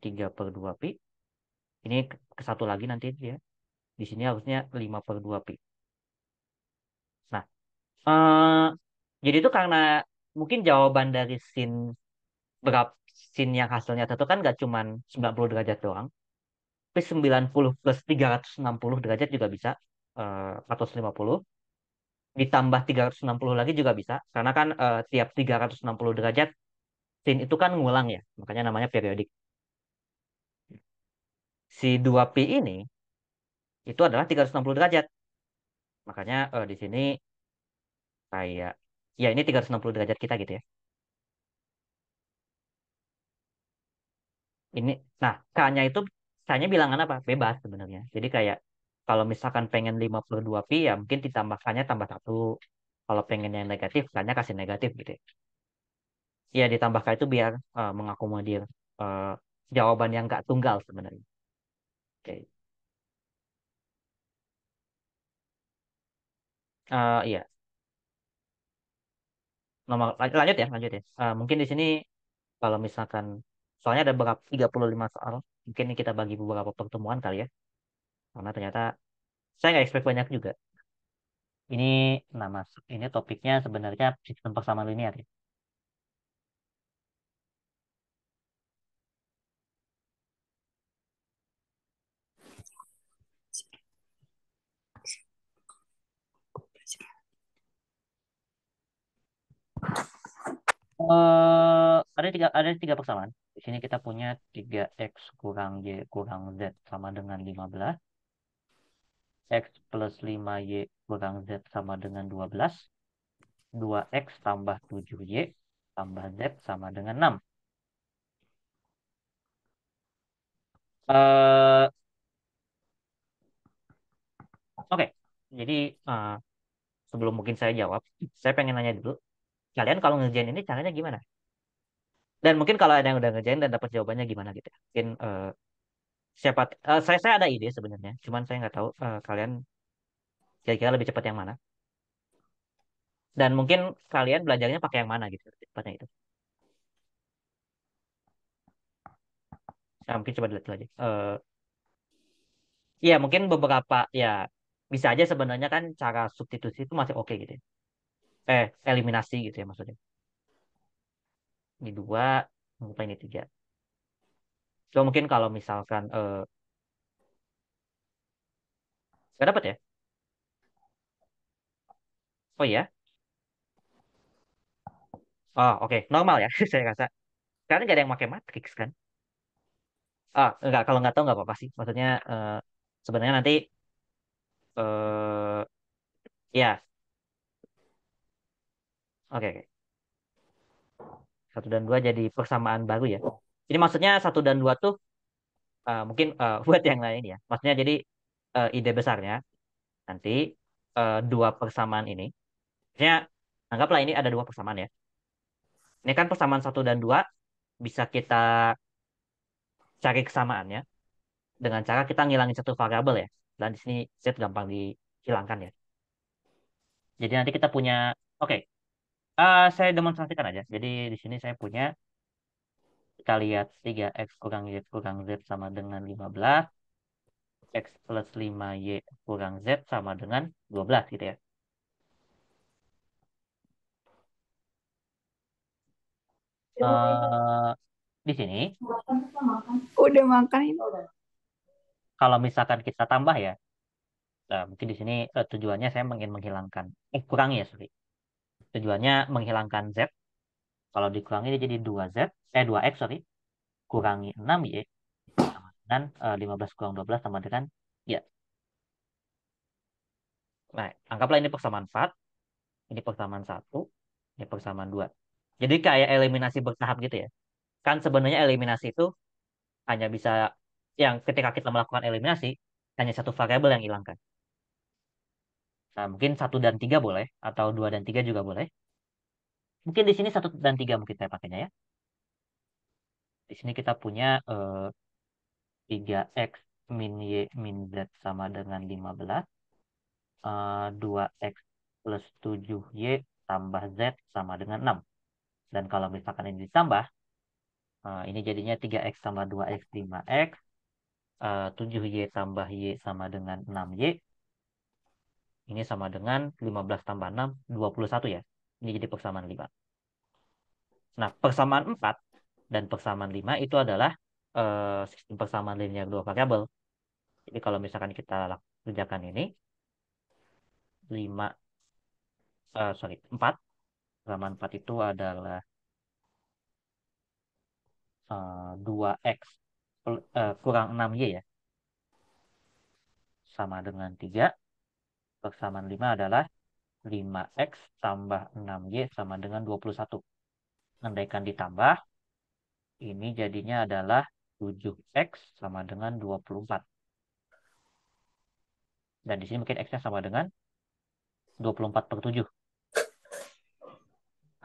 3 per 2 pi. Ini ke satu lagi nanti dia. Di sini harusnya 5 per 2 pi. Nah, jadi itu karena mungkin jawaban dari berapa sin yang hasilnya satu kan nggak cuman 90 derajat doang. Tapi 90 plus 360 derajat juga bisa. 450. Ditambah 360 lagi juga bisa. Karena kan tiap 360 derajat, sin itu kan ngulang ya. Makanya namanya periodik. Si 2pi ini, itu adalah 360 derajat. Makanya di sini kayak, ya ini 360 derajat kita gitu ya. Ini, nah, K-nya itu, K-nya bilangan apa? Bebas sebenarnya. Jadi kayak, kalau misalkan pengen 52pi, ya mungkin ditambah K-nya tambah satu. Kalau pengen yang negatif, K-nya kasih negatif gitu ya. Ya, ditambah K itu biar mengakomodir eh, jawaban yang nggak tunggal sebenarnya. Oke. Iya, lanjut ya, lanjut ya. Mungkin di sini kalau misalkan, soalnya ada berapa, 35 soal, mungkin ini kita bagi beberapa pertemuan kali ya. Karena ternyata saya nggak expect banyak juga. Ini nama ini topiknya sebenarnya sistem persamaan linear ya. Ada tiga persamaan. Di sini kita punya 3x kurang y kurang z sama dengan 15. X plus 5y kurang z sama dengan 12. 2x tambah 7y tambah z sama dengan 6. Eh, Oke, jadi eh, sebelum mungkin saya jawab, saya pengen nanya dulu, kalian kalau ngerjain ini caranya gimana? Dan mungkin kalau ada yang udah ngerjain dan dapat jawabannya gimana gitu ya. Mungkin saya ada ide sebenarnya, cuman saya nggak tahu kalian kira-kira lebih cepat yang mana. Dan mungkin kalian belajarnya pakai yang mana gitu, cepatnya itu. Nah, mungkin coba dilihat dulu aja. Iya, mungkin beberapa ya bisa aja sebenarnya kan cara substitusi itu masih oke gitu ya. Eliminasi gitu ya maksudnya. Ini dua, lupa ini tiga. So mungkin kalau misalkan nggak dapat ya? Oh iya, oh oke, normal ya saya rasa. Karena nggak ada yang pakai matrix kan? Enggak, kalau nggak tahu nggak apa-apa sih. Maksudnya sebenarnya nanti eh ya, oke, oke. Satu dan dua jadi persamaan baru ya. Jadi maksudnya satu dan dua tuh mungkin buat yang lain ya. Maksudnya jadi ide besarnya nanti dua persamaan ini. Maksudnya anggaplah ini ada dua persamaan ya. Ini kan persamaan satu dan dua bisa kita cari kesamaannya dengan cara kita ngilangin satu variabel ya. Dan di sini Z gampang dihilangkan ya. Jadi nanti kita punya, oke, saya demonstrasikan aja. Jadi di sini saya punya, kita lihat 3x kurang y kurang z sama dengan 15, x plus 5y kurang z sama dengan 12 gitu ya. Eh di sini, Udah makan ini. kalau misalkan kita tambah ya, nah, mungkin di sini tujuannya saya ingin menghilangkan, kurangi ya, sorry. Tujuannya menghilangkan z. Kalau dikurangi dia jadi 2z, 2x, sorry, kurangi 6y sama dengan 15 kurang 12 sama dengan, ya. Nah, anggaplah ini persamaan 4, ini persamaan 1, ini persamaan 2. Jadi kayak eliminasi bertahap gitu ya. Kan sebenarnya eliminasi itu hanya bisa, yang ketika kita melakukan eliminasi, hanya satu variabel yang hilang kan. Nah, mungkin satu dan tiga boleh, atau dua dan tiga juga boleh. Mungkin di sini satu dan tiga mungkin saya pakainya ya. Di sini kita punya 3x min y min z sama dengan 15. 2x plus 7y tambah z sama dengan 6. Dan kalau misalkan ini ditambah, ini jadinya 3x tambah 2x 5x. 7y tambah y sama dengan 6y. Ini sama dengan 15 tambah 6, 21 ya. Ini jadi persamaan 5. Nah, persamaan 4 dan persamaan 5 itu adalah sistem persamaan linear dua variabel. Jadi kalau misalkan kita kerjakan ini, 5, 4, persamaan 4 itu adalah 2x kurang 6y ya, sama dengan 3. Persamaan 5 adalah 5x tambah 6y sama dengan 21. Andaikan ditambah, ini jadinya adalah 7x sama dengan 24. Dan di sini mungkin x-nya sama dengan 24/7.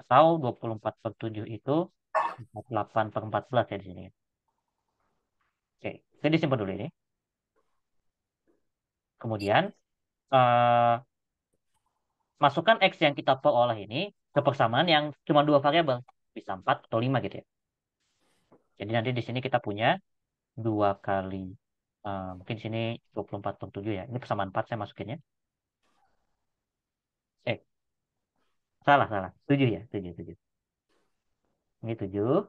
Atau 24/7 itu 48/14 ya di sini. Oke, jadi disimpan dulu ini. Kemudian, eh, masukkan x yang kita peroleh ini ke persamaan yang cuma dua variabel. Bisa 4 atau 5 gitu ya. Jadi nanti di sini kita punya 2 kali, mungkin di sini 24/7 ya. Ini persamaan 4 saya masukinnya. Eh, salah, salah. 7 ya, 7, 7. Ini 7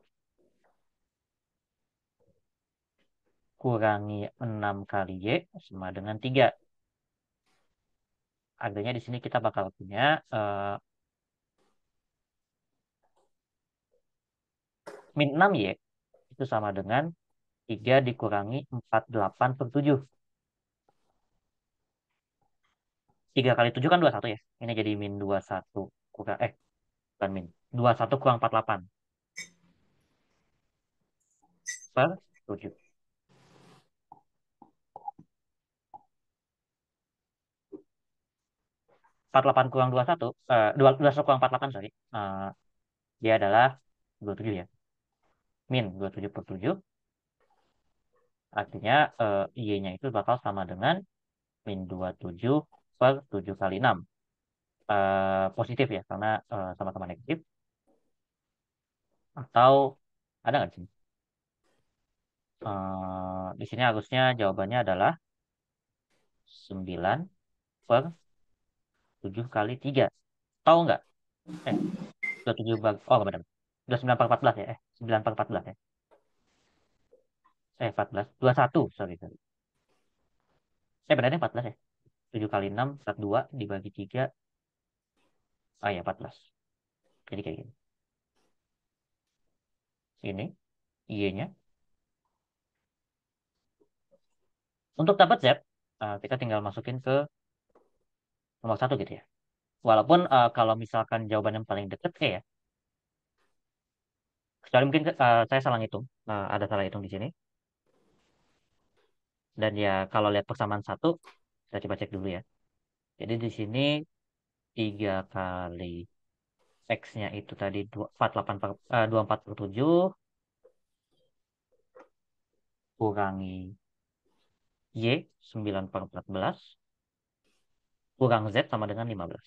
kurangi 6 kali Y sama dengan 3. Artinya di sini kita bakal punya min 6Y itu sama dengan 3 dikurangi 48/7. 3 kali 7 kan 21 ya. Ini jadi min 21 kurang, bukan min. 21 kurang 48 per 7. 48 kurang 21, 21 kurang 48, sorry. Dia adalah 27 ya. Min 27/7. Artinya Y-nya itu bakal sama dengan min 27 per 7 kali 6. Positif ya, karena sama-sama negatif. Atau ada nggak di sini? Di sini harusnya jawabannya adalah 9 per 7 kali 3. Tahu nggak? 27 oh benar. 29 per 14 ya. 9 per 14 ya. 14. 21, sorry, sorry. Benar 14 ya. 7 kali 6, 2 dibagi 3. Ya 14. Jadi kayak gini. Ini Y-nya. Untuk dapat Z, kita tinggal masukin ke nomor 1 gitu ya. Walaupun kalau misalkan jawaban yang paling deket ya. Kecuali mungkin saya salah ngitung. Ada salah hitung di sini. Dan ya kalau lihat persamaan 1, kita coba cek dulu ya. Jadi di sini 3 kali X-nya itu tadi 24/7 kurangi Y 9/14 kurang Z sama dengan 15.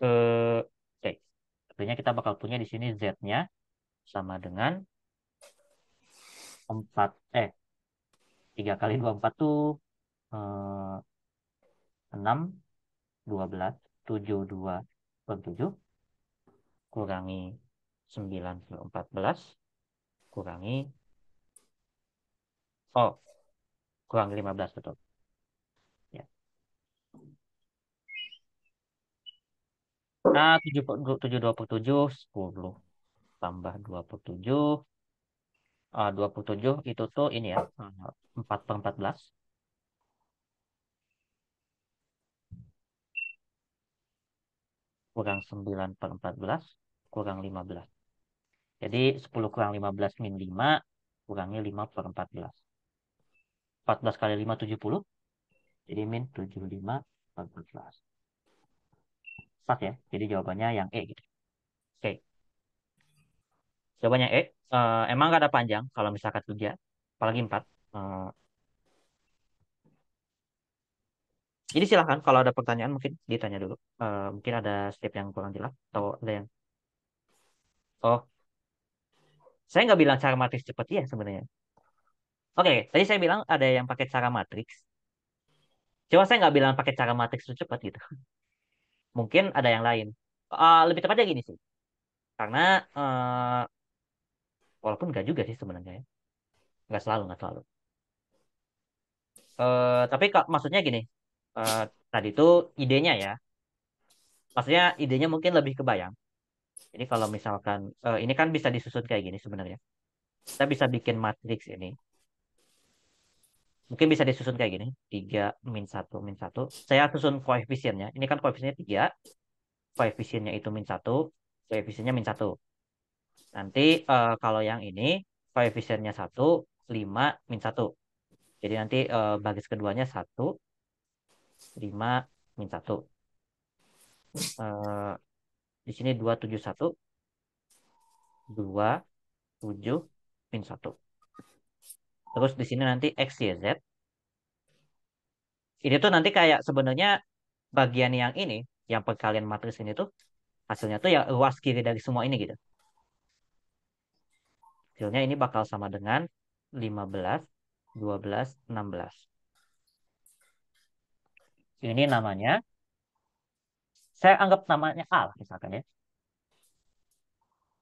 Oke. Artinya kita bakal punya di sini Z-nya sama dengan 3 kali 24 tuh 6, 12, 72/7 kurangi 9/14 kurangi kurangi 15 betul. Ya. Nah, 72/7 10 tambah 27. 27 itu tuh ini ya, 4/14 kurang 9/14 kurang 15. Jadi 10 kurang 15 min 5 kurangi 5/14. 14 kali 5 70. Jadi min 75/14. Pas ya. Jadi jawabannya yang E gitu. Oke. Jawabannya E. Emang gak ada panjang kalau misalkan 3. Apalagi 4. Jadi silahkan kalau ada pertanyaan mungkin ditanya dulu. Mungkin ada step yang kurang jelas atau ada yang. Oh, saya nggak bilang cara matriks cepat ya sebenarnya. Oke, tadi saya bilang ada yang pakai cara matriks. Cuma saya nggak bilang pakai cara matriks itu cepat gitu. Mungkin ada yang lain. Lebih tepatnya gini sih. Karena walaupun nggak juga sih sebenarnya ya. Nggak selalu, nggak selalu. Tapi maksudnya gini. eh, Tadi itu idenya ya. Maksudnya idenya mungkin lebih kebayang. Jadi kalau misalkan ini kan bisa disusun kayak gini sebenarnya. Kita bisa bikin matriks ini. Mungkin bisa disusun kayak gini. 3 min satu min satu. Saya susun koefisiennya. Ini kan koefisiennya 3. Koefisiennya itu min satu. Koefisiennya min satu. Nanti kalau yang ini koefisiennya 1, 5, min satu. Jadi nanti baris keduanya 1, 5, min satu. Eh, di sini 271, 2, 7, min satu. Terus di sini nanti X, Y, Z. Ini tuh nanti kayak sebenarnya bagian yang ini, yang perkalian matriks ini tuh, hasilnya tuh ya ruas kiri dari semua ini gitu. Hasilnya ini bakal sama dengan 15, 12, 16. Ini namanya, saya anggap namanya A lah misalkan ya.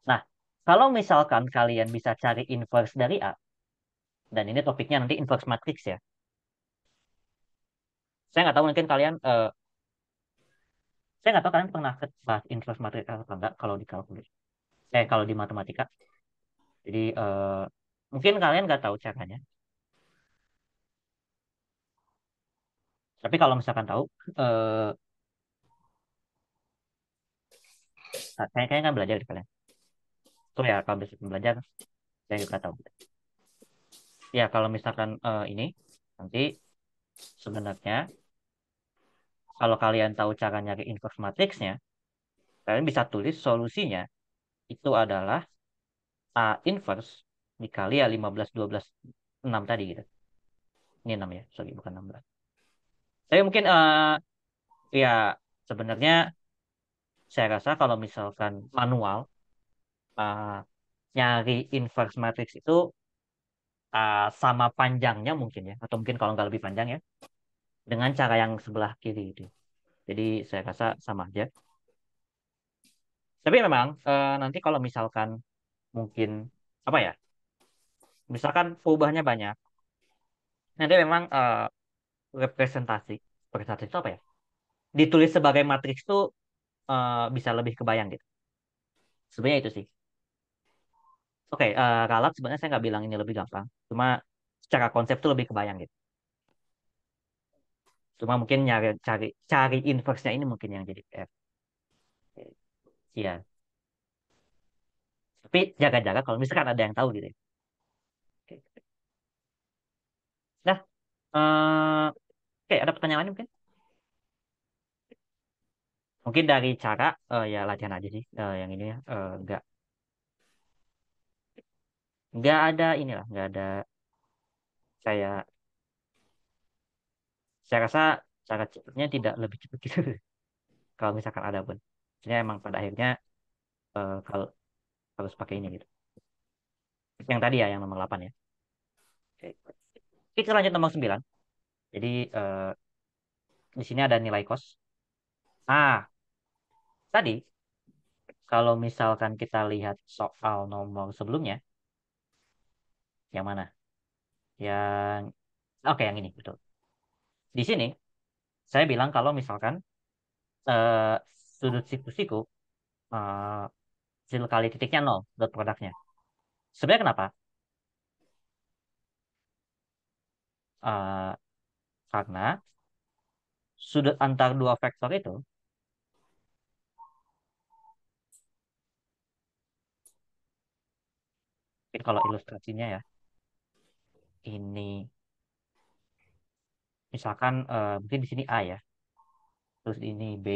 Nah, kalau misalkan kalian bisa cari inverse dari A, dan ini topiknya nanti inverse matrix ya. Saya nggak tahu mungkin kalian, saya nggak tahu kalian pernah bahas inverse matrix atau enggak kalau di kalkulus. Kalau di matematika. Jadi mungkin kalian nggak tahu caranya. Tapi kalau misalkan tahu, eh kayaknya kan belajar di kalian. Tuh ya kalau besok belajar, saya juga tahu. Ya kalau misalkan ini nanti sebenarnya kalau kalian tahu cara nyari inverse matrixnya, kalian bisa tulis solusinya itu adalah A inverse dikali ya 15, 12, 6 tadi gitu. Ini 6 ya, sorry bukan 16. Tapi mungkin ya sebenarnya saya rasa kalau misalkan manual eh, nyari inverse matrix itu sama panjangnya mungkin ya, atau mungkin kalau nggak lebih panjang ya, dengan cara yang sebelah kiri itu. Jadi saya rasa sama aja. Tapi memang nanti kalau misalkan mungkin apa ya, misalkan perubahannya banyak, nanti memang representasi, representasi itu apa ya? Ditulis sebagai matriks itu bisa lebih kebayang gitu. Sebenarnya itu sih. Oke, ralat sebenarnya saya nggak bilang ini lebih gampang. Cuma secara konsep tuh lebih kebayang gitu. Cuma mungkin cari inverse-nya ini mungkin yang jadi PR. Iya. Tapi jaga-jaga kalau misalkan ada yang tahu gitu ya. Oke. Nah, oke, ada pertanyaan lain mungkin? Mungkin dari cara ya latihan aja sih yang ini ya nggak ada inilah nggak ada saya saya rasa cara cepatnya tidak lebih cepat gitu kalau misalkan ada pun. Maksudnya emang pada akhirnya kalau harus pakai ini gitu. Yang tadi ya yang nomor 8 ya. Oke. Kita lanjut nomor 9. Jadi di sini ada nilai kos. Ah, tadi kalau misalkan kita lihat soal nomor sebelumnya, yang mana? Yang oke yang ini betul. Di sini saya bilang kalau misalkan eh, sudut siku-siku eh, hasil kali titiknya nol dot produknya. Sebenarnya kenapa? Eh, karena sudut antar dua vektor itu, mungkin kalau ilustrasinya ya, ini misalkan mungkin di sini A ya, terus ini B,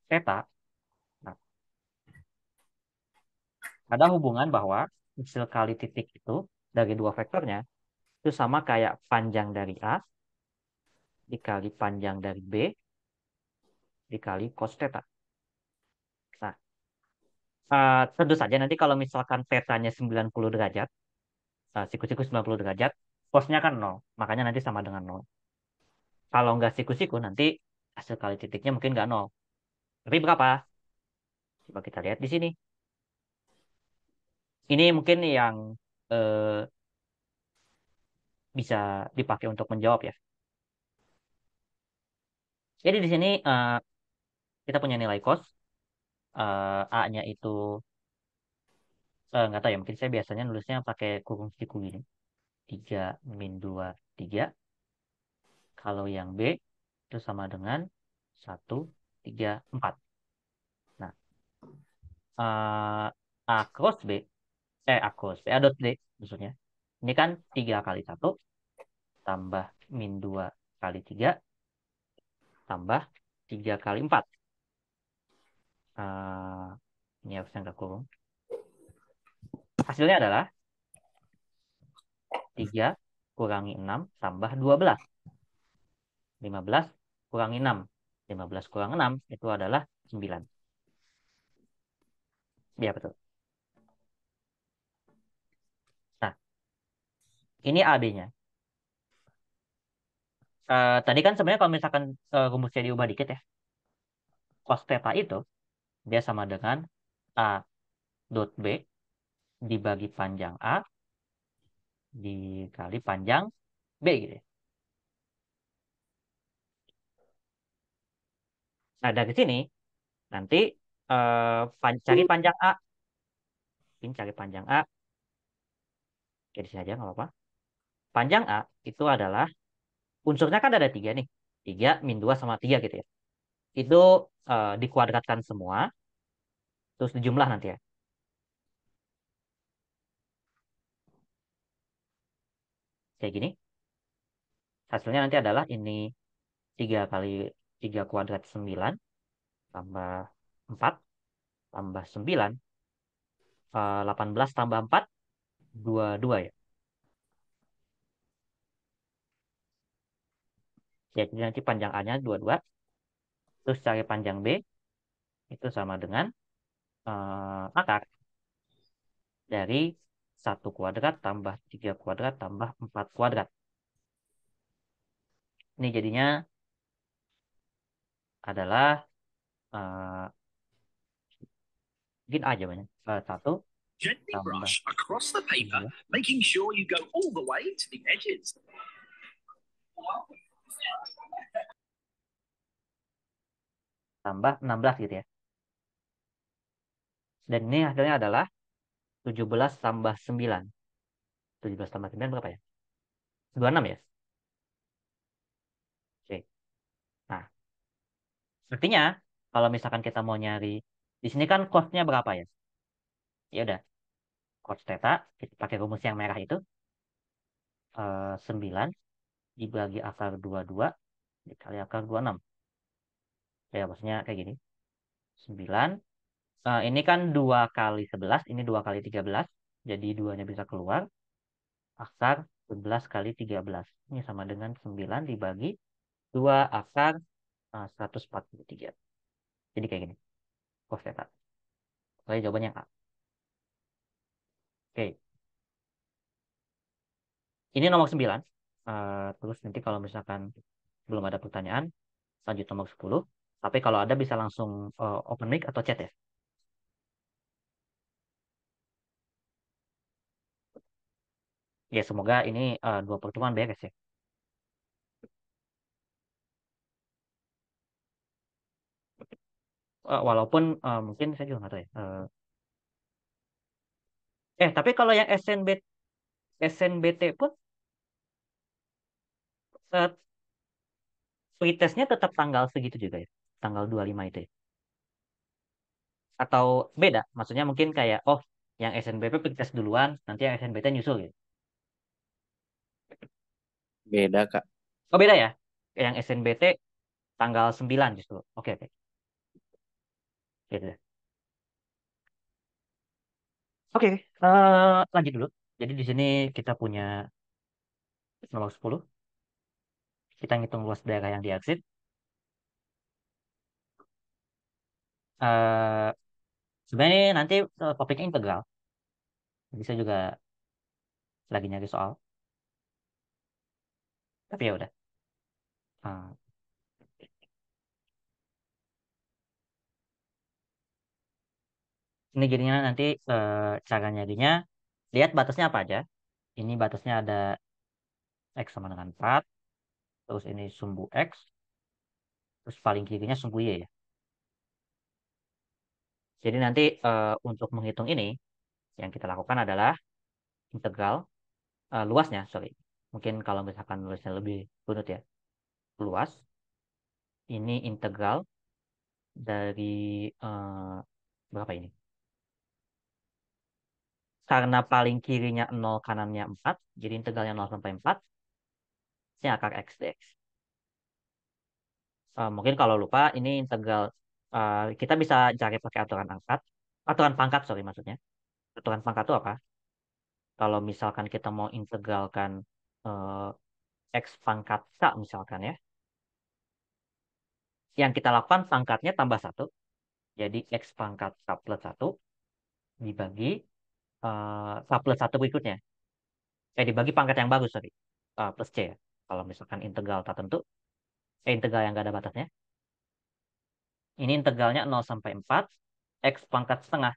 theta. Nah, ada hubungan bahwa hasil kali titik itu dari dua vektornya itu sama kayak panjang dari A dikali panjang dari B dikali cos theta. Nah, tentu saja nanti kalau misalkan tetanya 90 derajat, siku-siku 90 derajat, cosnya kan nol. Makanya nanti sama dengan nol. Kalau nggak siku-siku, nanti hasil kali titiknya mungkin nggak nol. Tapi berapa? Coba kita lihat di sini. Ini mungkin yang eh, bisa dipakai untuk menjawab ya. Jadi di sini kita punya nilai cost. A-nya itu nggak tahu ya. Mungkin saya biasanya nulisnya pakai kurung siku gini. 3 min 2, 3. Kalau yang B itu sama dengan 1, 3, 4. Nah, A cross B, A cross B, A dot B maksudnya. Ini kan 3 kali 1 tambah min 2 kali 3 tambah 3 kali 4. Ini harusnya nggak kurung. Hasilnya adalah 3 kurangi 6 tambah 12. 15 kurangi 6. 15 kurang 6 itu adalah 9. Ya, betul. Nah, ini AB-nya. Tadi kan sebenarnya kalau misalkan rumusnya diubah dikit ya. Cos theta itu dia sama dengan A dot B dibagi panjang A dikali panjang B gitu ya. Nah, dari sini nanti cari panjang A. Ini cari panjang A. Jadi saja nggak apa-apa. Panjang A itu adalah unsurnya kan ada 3 nih. 3 min 2 sama 3 gitu ya. Itu dikuadratkan semua. Terus dijumlah nanti ya. Kayak gini. Hasilnya nanti adalah ini 3 kali 3 kuadrat 9 tambah 4 tambah 9 18 tambah 4 22 ya. Ya, jadi nanti panjang A-nya 22. Terus cari panjang B itu sama dengan akar dari 1 kuadrat tambah 3 kuadrat tambah 4 kuadrat. Ini jadinya adalah eh, mungkin A jawabannya. 1 Gently tambah brush across the paper, 2 making sure you go all the way to the edges. tambah 16 gitu ya. Dan ini hasilnya adalah 17 tambah 9. 17 tambah 9 berapa ya? 26 ya? Oke. Nah, artinya kalau misalkan kita mau nyari di sini kan cost-nya berapa ya? Ya udah, cos theta kita pakai rumus yang merah itu 9 dibagi akar 22 dikali akar 26. Ya, maksudnya kayak gini. 9 ini kan 2 kali 11, ini 2 kali 13. Jadi 2-nya bisa keluar. Akar 11 kali 13. Ini sama dengan 9 dibagi 2 akar 143. Jadi kayak gini. Cos theta. Oke, jawabannya A. Oke. Ini nomor 9. Terus nanti kalau misalkan belum ada pertanyaan, lanjut nomor 10. Tapi kalau ada bisa langsung open mic atau chat ya. Ya, semoga ini 2 pertemuan beres ya. Walaupun mungkin saya juga nggak tahu ya. Tapi kalau yang SNBT pun eh, pretestnya tetap tanggal segitu juga ya. Tanggal 25 itu ya. Atau beda? Maksudnya mungkin kayak, oh yang SNBP pretest duluan, nanti yang SNBT nyusul gitu. Beda, Kak. Oh beda ya? Yang SNBT tanggal 9 justru. Oke, oke. Gitu deh. Oke, lanjut dulu. Jadi di sini kita punya nomor 10. Kita ngitung luas daerah yang diakses. Eh Sebenarnya nanti topiknya integral. Jadi saya juga lagi nyari soal. Tapi ya udah. Eh, Ini jadinya nanti cara nyarinya, lihat batasnya apa aja. Ini batasnya ada X sama dengan 4, terus ini sumbu X, terus paling kirinya sumbu Y ya. Jadi nanti untuk menghitung ini, yang kita lakukan adalah integral, luasnya, sorry. Mungkin kalau misalkan luasnya lebih runut ya. Luas, ini integral dari berapa ini? Karena paling kirinya 0, kanannya 4, jadi integralnya 0 sampai 4, ini akar X dx. Mungkin kalau lupa, ini integral, kita bisa cari pakai aturan angkat, aturan pangkat, sorry maksudnya. Aturan pangkat itu apa? Kalau misalkan kita mau integralkan eh, X pangkat K misalkan ya, yang kita lakukan pangkatnya tambah 1, jadi X pangkat K plus 1 dibagi K plus 1 berikutnya. Dibagi pangkat yang bagus, sorry. Plus C ya. Kalau misalkan integral tak tentu, integral yang nggak ada batasnya. Ini integralnya 0 sampai 4, X pangkat setengah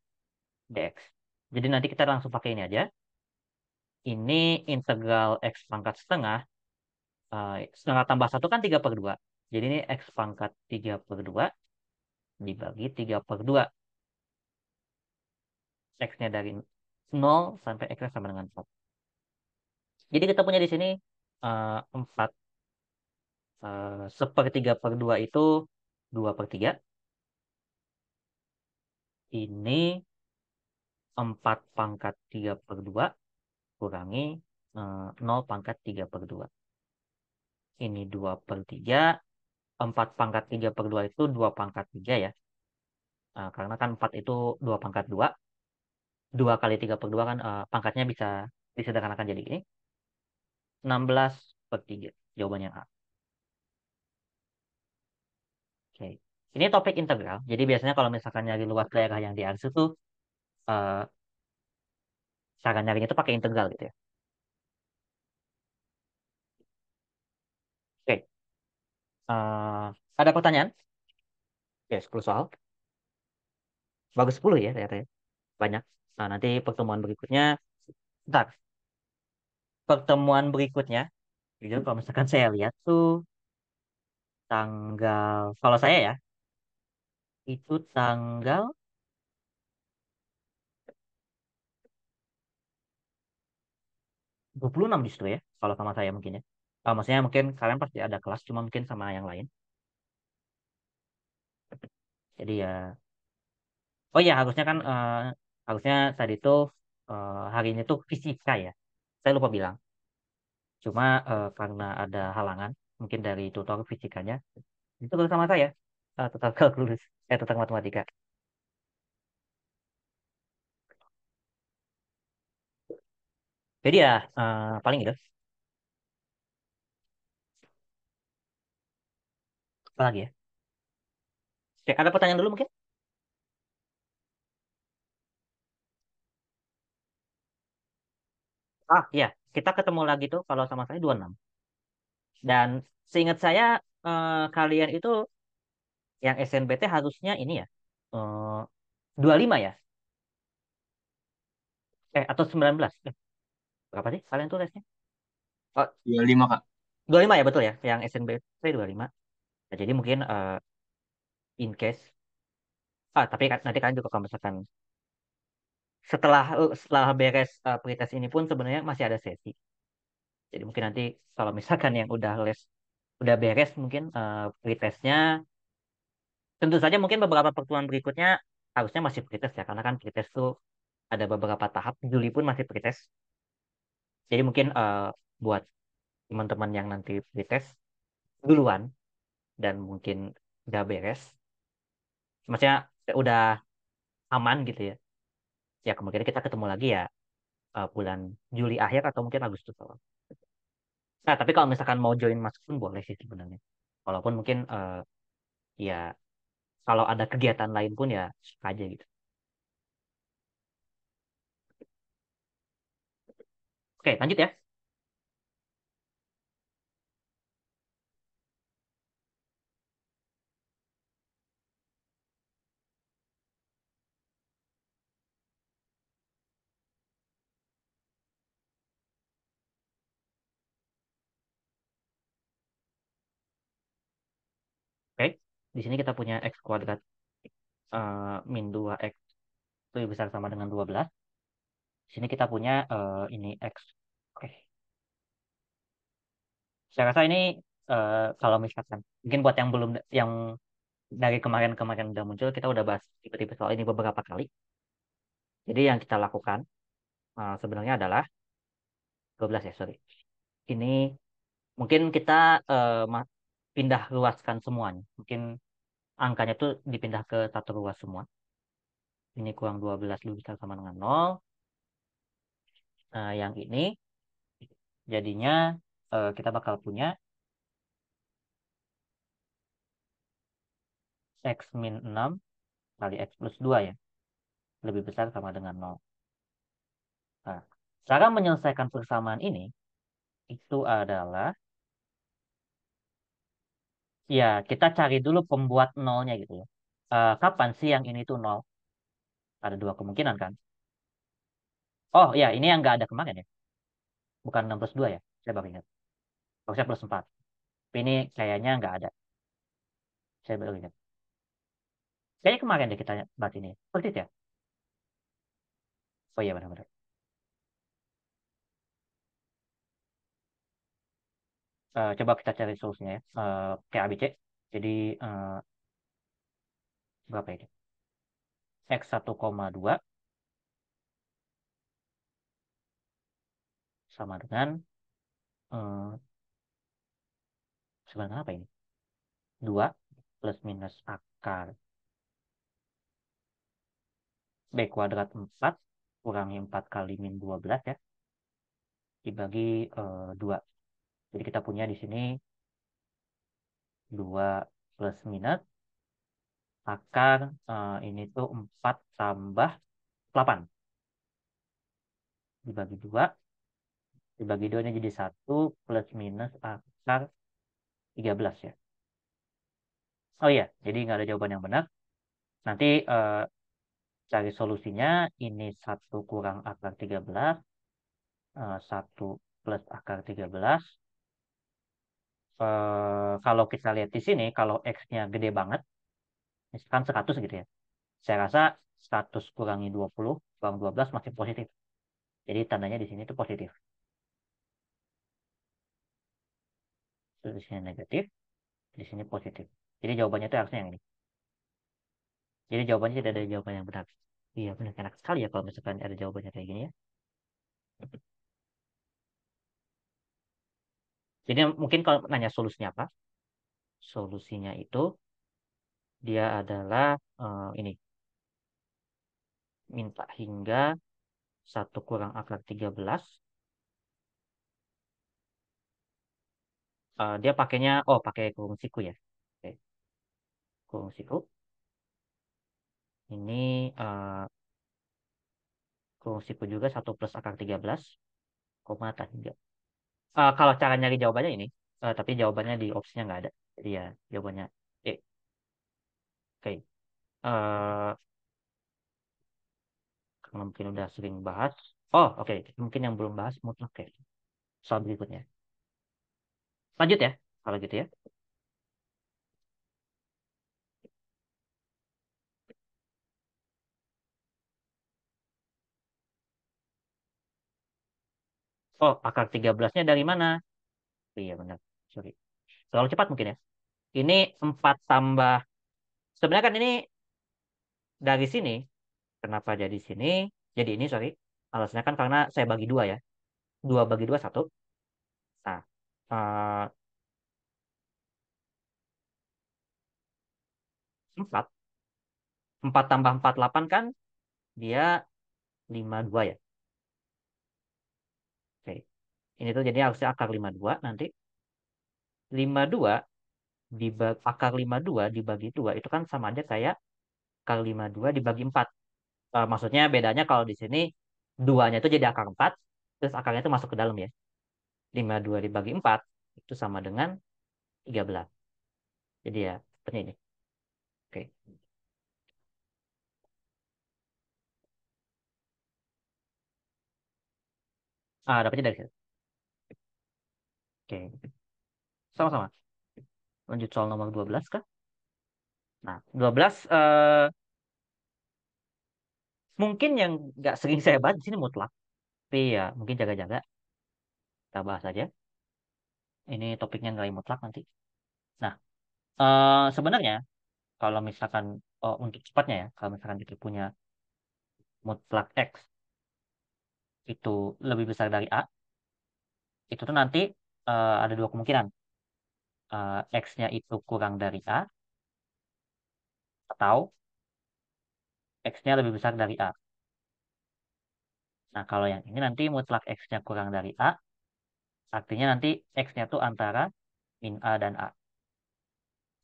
dx. Jadi nanti kita langsung pakai ini aja. Ini integral X pangkat setengah, setengah tambah 1 kan 3/2. Jadi ini X pangkat 3/2 dibagi 3/2. X-nya dari 0 sampai X sama dengan 4. Jadi kita punya di sini 4. 1/3/2 itu 2/3. Ini 4 pangkat 3/2 kurangi 0 pangkat 3/2. Ini 2/3. 4 pangkat 3/2 itu 2 pangkat 3 ya. Karena kan 4 itu 2 pangkat 2. 2 kali 3/2 kan pangkatnya bisa disederhanakan jadi ini. 16/3. Jawabannya A. Oke. Ini topik integral. Jadi biasanya kalau misalkan nyari luas daerah yang diarsur tuh eh, cara nyarinya itu pakai integral gitu ya. Oke. Ada pertanyaan? Oke, 10 soal. Bagus 10 ya ternyata ya. Banyak. Nah, nanti pertemuan berikutnya. Bentar. Pertemuan berikutnya. Jadi kalau misalkan saya lihat tuh tanggal. Kalau saya ya. Itu tanggal 26 justru ya. Kalau sama saya mungkin ya. Maksudnya mungkin kalian pasti ada kelas. Cuma mungkin sama yang lain. Jadi ya. Oh ya harusnya kan. Harusnya tadi tuh. Hari ini tuh fisika ya. Saya lupa bilang. Cuma karena ada halangan. Mungkin dari tutor fisikanya. Itu bersama saya. Total kalkulus. Total matematika. Jadi ya paling itu. Apa lagi ya? Oke, ada pertanyaan dulu mungkin? Iya. Kita ketemu lagi tuh kalau sama saya 26. Dan seingat saya kalian itu yang SNBT harusnya ini ya. 25 ya? Atau 19? Berapa sih kalian tuh tesnya? Oh, 25 Kak. 25 ya betul ya? Yang SNBT 25. Nah, jadi mungkin in case. Tapi nanti kalian juga kalau misalkan setelah beres pretest ini pun sebenarnya masih ada sesi. Jadi mungkin nanti kalau misalkan yang udah les udah beres mungkin pretestnya, tentu saja mungkin beberapa pertemuan berikutnya harusnya masih pretest ya karena kan pretest tuh ada beberapa tahap. Juli pun masih pretest. Jadi mungkin buat teman-teman yang nanti pretest duluan dan mungkin udah beres, maksudnya udah aman gitu ya. Ya kemungkinan kita ketemu lagi ya bulan Juli akhir atau mungkin Agustus awal. Nah, tapi kalau misalkan mau join masuk pun boleh sih sebenarnya. Walaupun mungkin ya kalau ada kegiatan lain pun ya suka aja gitu. Oke, lanjut ya. di sini kita punya X kuadrat min 2X lebih besar sama dengan 12. Di sini kita punya ini X. Oke. Saya rasa ini kalau misalkan mungkin buat yang belum yang dari kemarin-kemarin udah muncul, kita udah bahas tipe-tipe soal ini beberapa kali. Jadi yang kita lakukan sebenarnya adalah 12 ya, sorry. Ini mungkin kita pindah luaskan semuanya. Mungkin angkanya tuh dipindah ke satu ruas semua. Ini kurang 12 lebih besar sama dengan 0. Nah, yang ini jadinya kita bakal punya X min 6 kali X plus 2 ya. Lebih besar sama dengan 0. Nah, cara menyelesaikan persamaan ini itu adalah ya kita cari dulu pembuat nolnya gitu ya. Kapan sih yang ini tuh 0? Ada dua kemungkinan kan. Oh ya, ini yang nggak ada kemarin ya. Bukan 6 plus 2 ya. Saya baru ingat. Harusnya plus 4. Tapi ini kayaknya nggak ada. Saya baru ingat. Kayaknya kemarin deh kita bahas ini. Persis ya? Oh iya benar-benar. Coba kita cari solusinya ya. Kayak ABC. Jadi berapa ini? X 1,2 sama dengan sebenarnya apa ini? 2 plus minus akar B kuadrat 4 kurangi 4 kali min 12 ya. Dibagi 2. Jadi kita punya di sini 2 plus minus akar ini tuh 4 tambah 8. Dibagi 2. Dibagi 2 ini jadi 1 plus minus akar 13 ya. Oh iya, jadi nggak ada jawaban yang benar. Nanti cari solusinya. Ini 1 kurang akar 13. 1 plus akar 13. Kalau kita lihat di sini, kalau X-nya gede banget, misalkan 100 gitu ya. Saya rasa 100 kurangi 20, kurang 12 masih positif. Jadi tandanya di sini itu positif. Di sini negatif, di sini positif. Jadi jawabannya itu harusnya yang ini. Jadi jawabannya tidak ada jawaban yang benar. Iya benar, enak sekali ya kalau misalkan ada jawabannya kayak gini ya. Jadi mungkin kalau nanya solusinya apa? Solusinya itu dia adalah ini. Minta hingga 1 kurang akar 13. Dia pakainya, pakai kurung siku ya. Oke, kurung siku. Ini kurung siku juga 1 plus akar 13, koma tak hingga. Kalau cara nyari jawabannya ini, tapi jawabannya di opsinya nggak ada. Jadi ya jawabannya E. Oke. Karena mungkin udah sering bahas. Oh, oke. Mungkin yang belum bahas mutlak ya. Soal berikutnya. Lanjut ya, kalau gitu ya. Oh, akar 13-nya dari mana? Iya, benar. Sorry. Terlalu cepat mungkin ya. Ini 4 tambah. Sebenarnya kan ini dari sini. Kenapa jadi sini? Jadi ini, sorry. Alasannya kan karena saya bagi 2 ya. 2 bagi 2, 1. Nah, eh, 4. 4 tambah 4, 8 kan dia 52 ya. Oke. Ini tuh jadi harusnya akar 52 nanti. 52 akar 52 dibagi 2 itu kan sama aja kayak akar 52 dibagi 4. Maksudnya bedanya kalau di sini duanya itu jadi akar 4, terus akarnya itu masuk ke dalam ya. 52 dibagi 4 itu sama dengan 13. Jadi ya seperti ini. Oke. Dapatnya dari situ. Oke. Sama-sama. Lanjut soal nomor 12 kah? Nah, 12 mungkin yang nggak sering saya bahas di sini mutlak. Tapi ya mungkin jaga-jaga. Kita bahas aja. Ini topiknya nilai mutlak nanti. Nah, sebenarnya kalau misalkan untuk cepatnya ya, kalau misalkan kita punya mutlak X itu lebih besar dari A, itu tuh nanti ada dua kemungkinan. X-nya itu kurang dari A, atau X-nya lebih besar dari A. Nah, kalau yang ini nanti mutlak X-nya kurang dari A, artinya nanti X-nya tuh antara min A dan A.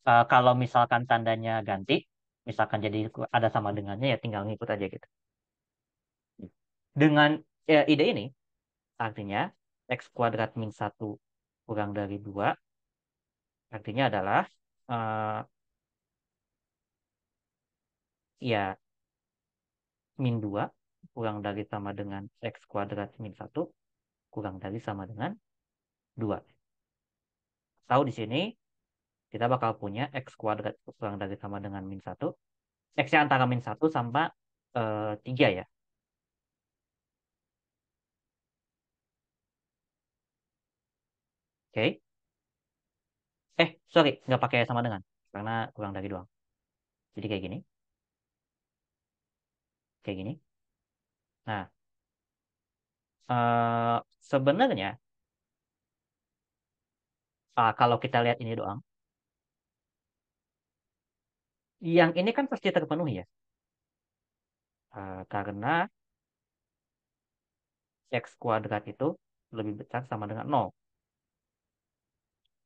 Kalau misalkan tandanya ganti, misalkan jadi ada sama dengannya, ya tinggal ngikut aja gitu. Dengan ide ini, artinya X kuadrat min satu kurang dari 2, artinya adalah eh, ya min 2 kurang dari sama dengan X kuadrat min satu kurang dari sama dengan 2. Tahu di sini kita bakal punya X kuadrat kurang dari sama dengan min satu. X-nya antara min satu sampai 3 ya. Oke. Sorry, nggak pakai sama dengan. Karena kurang dari doang. Jadi kayak gini. Kayak gini. Nah, sebenarnya kalau kita lihat ini doang, yang ini kan pasti terpenuhi ya. Karena X kuadrat itu lebih besar sama dengan 0.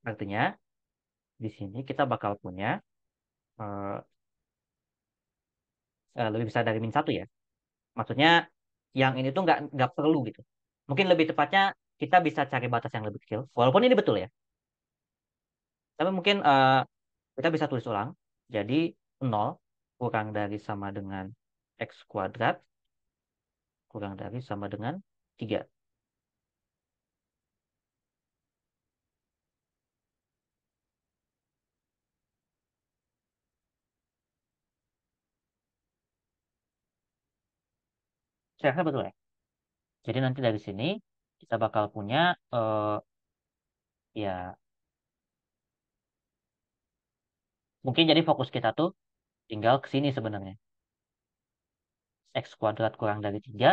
Artinya, di sini kita bakal punya eh, lebih besar dari min satu ya. Maksudnya, yang ini tuh nggak perlu gitu. Mungkin lebih tepatnya, kita bisa cari batas yang lebih kecil. Walaupun ini betul ya. Tapi mungkin kita bisa tulis ulang. Jadi 0 kurang dari sama dengan X kuadrat kurang dari sama dengan 3. Saya rasa betul ya. Jadi nanti dari sini kita bakal punya ya mungkin jadi fokus kita tuh tinggal ke sini sebenarnya. X kuadrat kurang dari 3.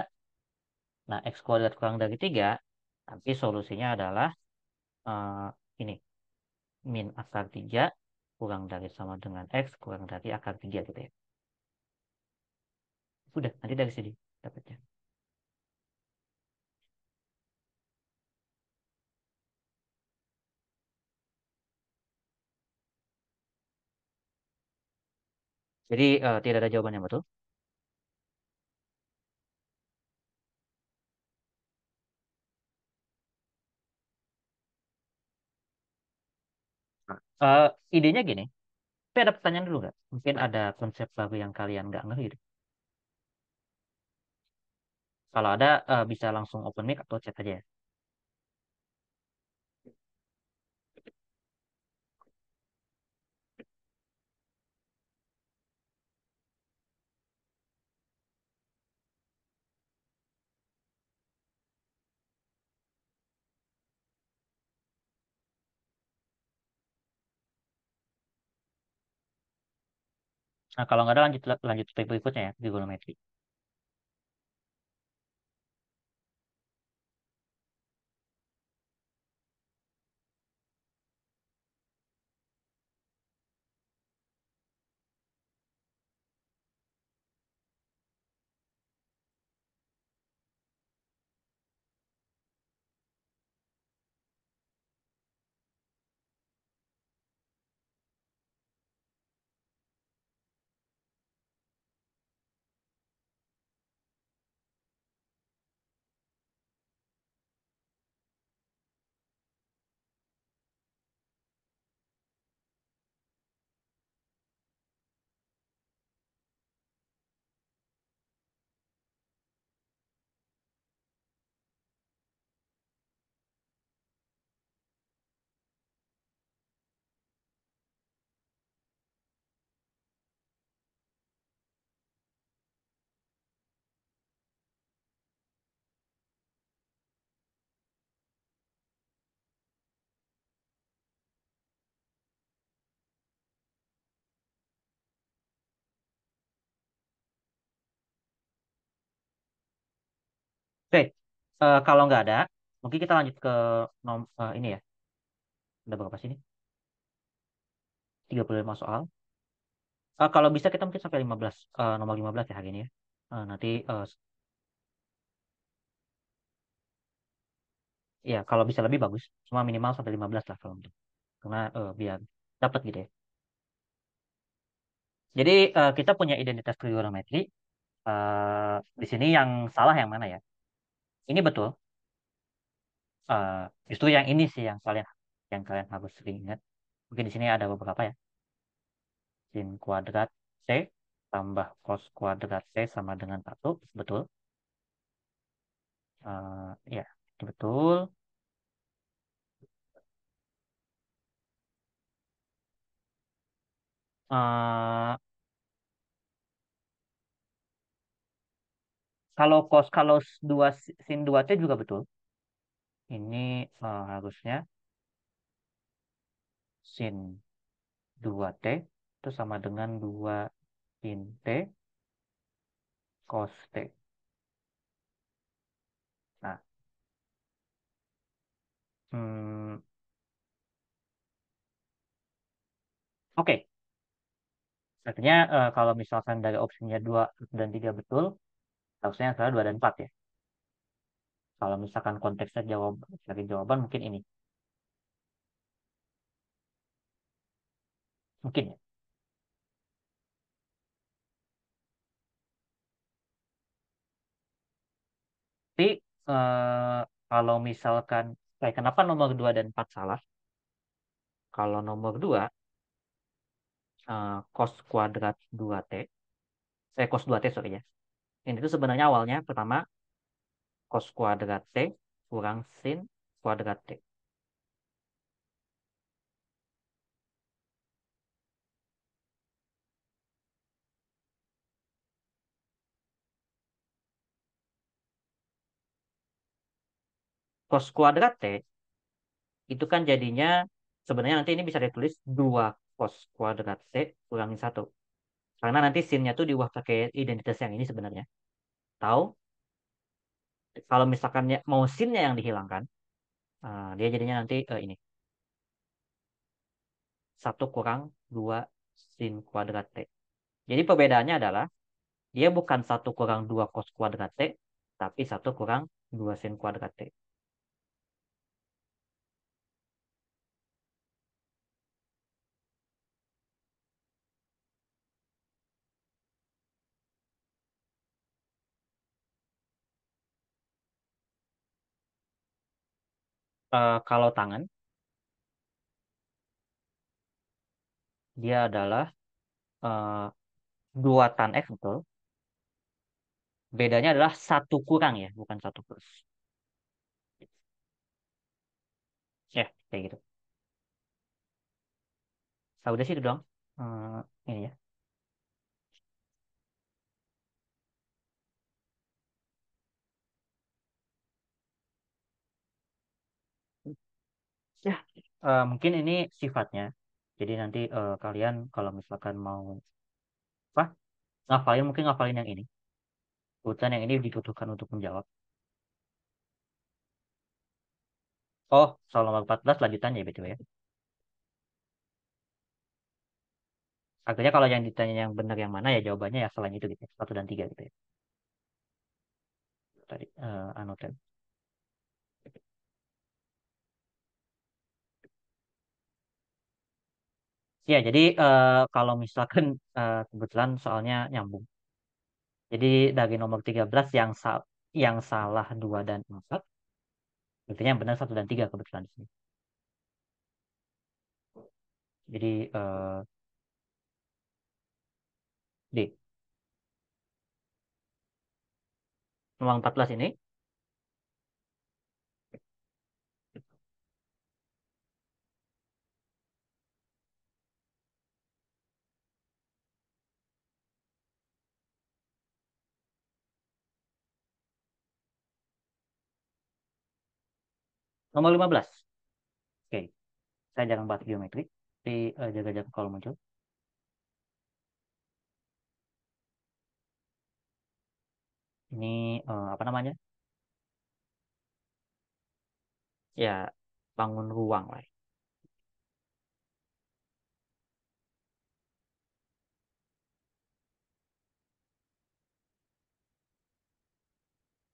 Nah, X kuadrat kurang dari 3 nanti solusinya adalah eh, ini min akar 3 kurang dari sama dengan X kurang dari akar 3 gitu ya. Udah, nanti dari sini dapatnya. Jadi tidak ada jawaban yang betul. Eh, idenya gini, tapi ada pertanyaan dulu nggak? Mungkin ada konsep baru yang kalian nggak ngerti gitu. Kalau ada, bisa langsung open mic atau chat aja ya. Nah, kalau nggak ada lanjut lanjut topik berikutnya ya, trigonometri. Kalau nggak ada, mungkin kita lanjut ke ini ya. Ada berapa sih ini? 35 soal. Kalau bisa kita mungkin sampai 15, nomor 15 ya hari ini ya. Nanti ya kalau bisa lebih bagus. Cuma minimal sampai 15 lah kalau untuk. Karena biar dapat gitu ya. Jadi kita punya identitas trigonometri. Di sini yang salah yang mana ya? Ini betul. Eh, Justru yang ini sih yang kalian harus sering ingat. Mungkin di sini ada beberapa ya. Sin kuadrat C tambah cos kuadrat C sama dengan 1. Betul. Ya, itu betul. Eh, kalau 2 sin 2T juga betul. Ini harusnya sin 2T itu sama dengan 2 sin T cos T. Nah, hmm, oke. Artinya kalau misalkan dari opsinya 2 dan 3 betul, harusnya yang salah 2 dan 4 ya. Kalau misalkan konteksnya cari jawaban mungkin ini. Mungkin ya. Tapi kalau misalkan, kenapa nomor 2 dan 4 salah? Kalau nomor 2, cos kuadrat 2T, cos 2T sorry ya. Ini tuh sebenarnya awalnya pertama cos kuadrat T kurang sin kuadrat T. Cos kuadrat T itu kan jadinya sebenarnya nanti ini bisa ditulis 2 cos kuadrat T kurangin 1. Karena nanti sinnya tuh diubah pakai identitas yang ini sebenarnya. Tahu? Kalau misalkan mau sinnya yang dihilangkan, dia jadinya nanti ini. 1 kurang 2 sin kuadrat T. Jadi perbedaannya adalah dia bukan 1 kurang 2 cos kuadrat T, tapi 1 kurang 2 sin kuadrat T. Kalau tangan, dia adalah eh, 2 tan X betul. Bedanya adalah 1 kurang ya, bukan 1 plus. Ya, kayak gitu. Udah sih itu dong. Ini ya. Ya, mungkin ini sifatnya. Jadi nanti kalian kalau misalkan mau apa ngafalin mungkin ngafalin yang ini. Urutan yang ini dibutuhkan untuk menjawab. Oh, soal nomor 14 lanjutannya ya BTW ya. Artinya kalau yang ditanya yang benar yang mana ya jawabannya ya selain itu gitu ya. 1 dan 3 gitu ya. Tadi anoten. Ya, jadi kalau misalkan kebetulan soalnya nyambung. Jadi dari nomor 13 yang salah 2 dan 4, artinya yang benar 1 dan 3 kebetulan di sini. Jadi D. Nomor 14 ini nomor 15. Oke, saya jarang bahas geometri. Tapi jaga-jaga kalau muncul. Ini apa namanya? ya bangun ruang lah.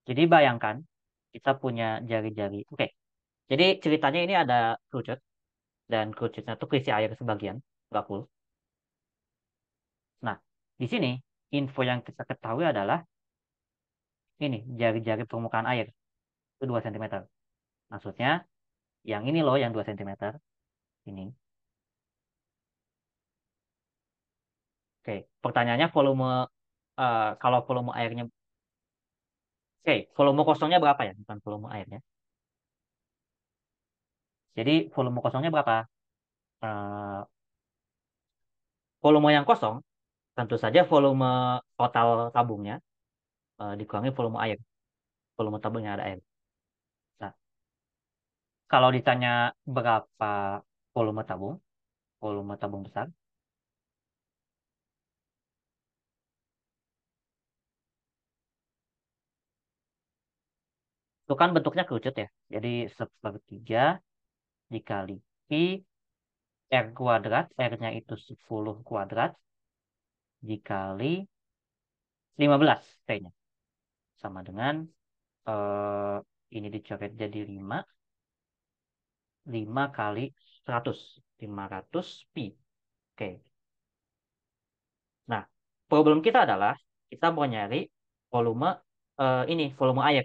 Jadi bayangkan kita punya jari-jari. Oke, jadi ceritanya ini ada kerucut dan kerucutnya tuh keisi air sebagian, nggak full. Nah, di sini info yang kita ketahui adalah ini jari-jari permukaan air itu 2 cm. Maksudnya yang ini loh yang 2 cm ini. Oke, pertanyaannya volume kalau volume airnya oke, volume kosongnya berapa ya? Bukan volume airnya. Jadi volume kosongnya berapa? Eh, volume yang kosong tentu saja volume total tabungnya dikurangi volume air. Volume tabungnya ada air. Nah, kalau ditanya berapa volume volume tabung besar, itu kan bentuknya kerucut ya. Jadi sepertiga dikali pi R kuadrat, R-nya itu 10 kuadrat, dikali 15 T-nya. Sama dengan, eh, ini dicoret jadi 5 kali 100. 500 pi. Oke. Nah, problem kita adalah, kita mau nyari volume, ini, volume air.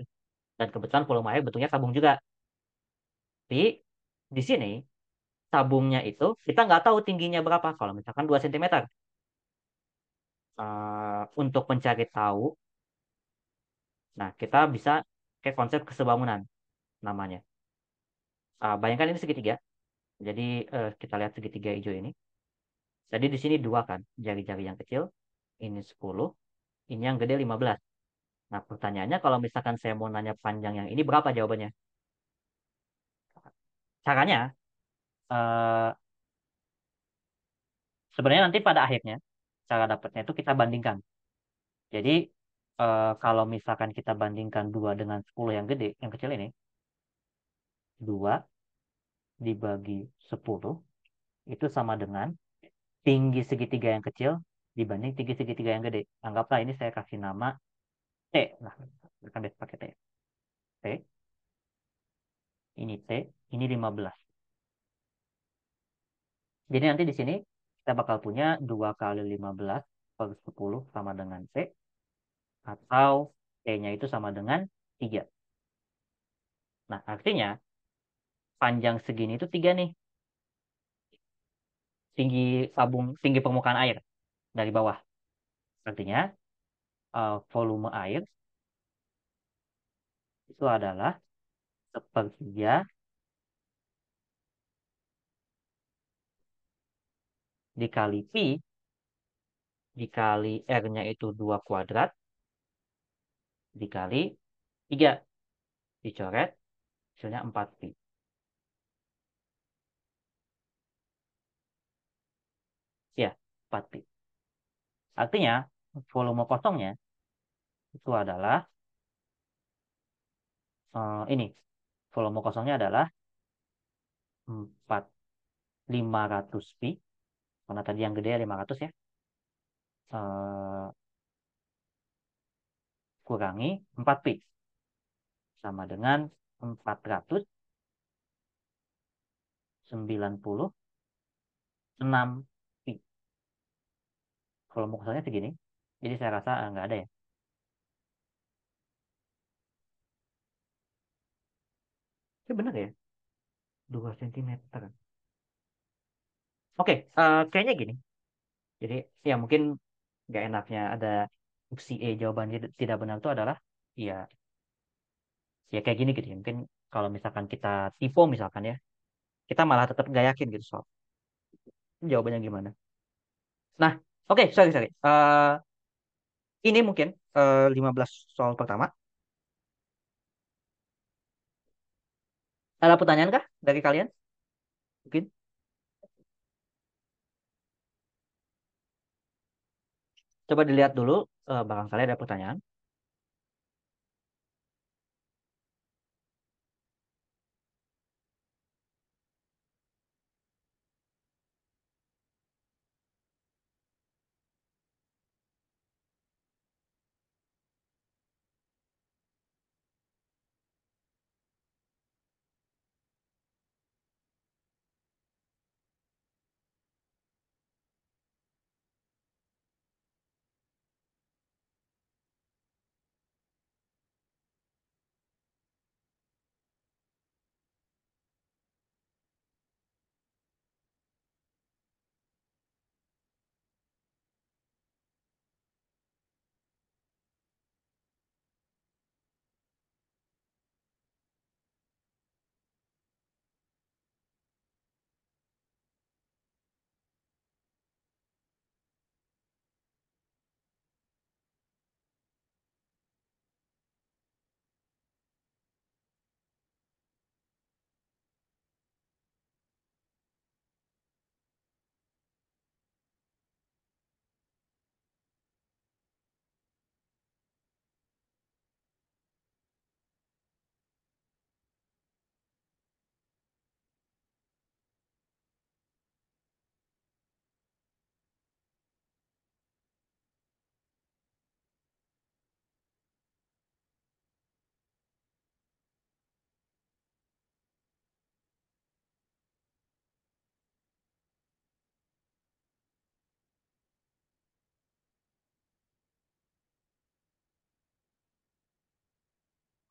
Dan kebetulan volume air bentuknya sabung juga. Tapi, di sini, sabungnya itu, kita nggak tahu tingginya berapa. Kalau misalkan 2 cm. Untuk mencari tahu, nah, kita bisa ke konsep kesebangunan namanya. Bayangkan ini segitiga. Jadi kita lihat segitiga hijau ini. Jadi di sini dua kan, jari-jari yang kecil. Ini 10, ini yang gede 15. Nah, pertanyaannya kalau misalkan saya mau nanya panjang yang ini berapa jawabannya? Caranya, eh, sebenarnya nanti pada akhirnya, cara dapatnya itu kita bandingkan. Jadi, kalau misalkan kita bandingkan 2 dengan 10 yang gede, yang kecil ini, 2 dibagi 10 itu sama dengan tinggi segitiga yang kecil dibanding tinggi segitiga yang gede. Anggaplah ini saya kasih nama T. Nah, kan biasa pakai T. T, ini T, ini 15. Jadi nanti di sini kita bakal punya 2 kali 15 per 10 sama dengan T, atau T-nya itu sama dengan 3. Nah, artinya panjang segini itu 3 nih. Tinggi sabung, tinggi permukaan air dari bawah. Artinya volume air itu adalah sepertiga dikali pi dikali R-nya itu 2 kuadrat dikali 3 dicoret hasilnya 4 pi. Ya, 4 pi. Artinya volume kosongnya itu adalah ini. Volume kosongnya adalah 4.500 pi. Karena tadi yang gede 500 ya. Eh, kurangi 4 pi sama dengan 496 pi. Volume kosongnya segini. Jadi saya rasa nggak ada ya. Itu benar ya? 2 cm. Oke, kayaknya gini. Jadi ya mungkin nggak enaknya ada opsi E, jawabannya tidak benar itu adalah ya, ya kayak gini gitu ya. Mungkin kalau misalkan kita tipe misalkan ya, kita malah tetap nggak yakin gitu soal jawabannya gimana. Nah, oke, sorry sorry. Ini mungkin 15 soal pertama. Ada pertanyaan kah dari kalian? Mungkin coba dilihat dulu, barangkali ada pertanyaan.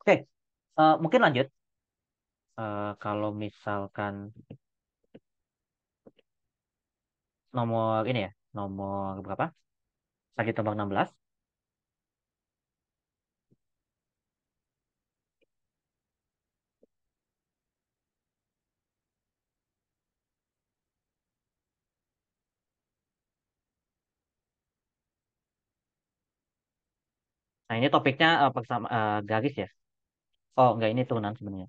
Oke, mungkin lanjut. Kalau misalkan nomor ini ya, nomor berapa? Lagi nomor 16. Nah, ini topiknya bersama garis ya. Oh, enggak, ini turunan sebenarnya.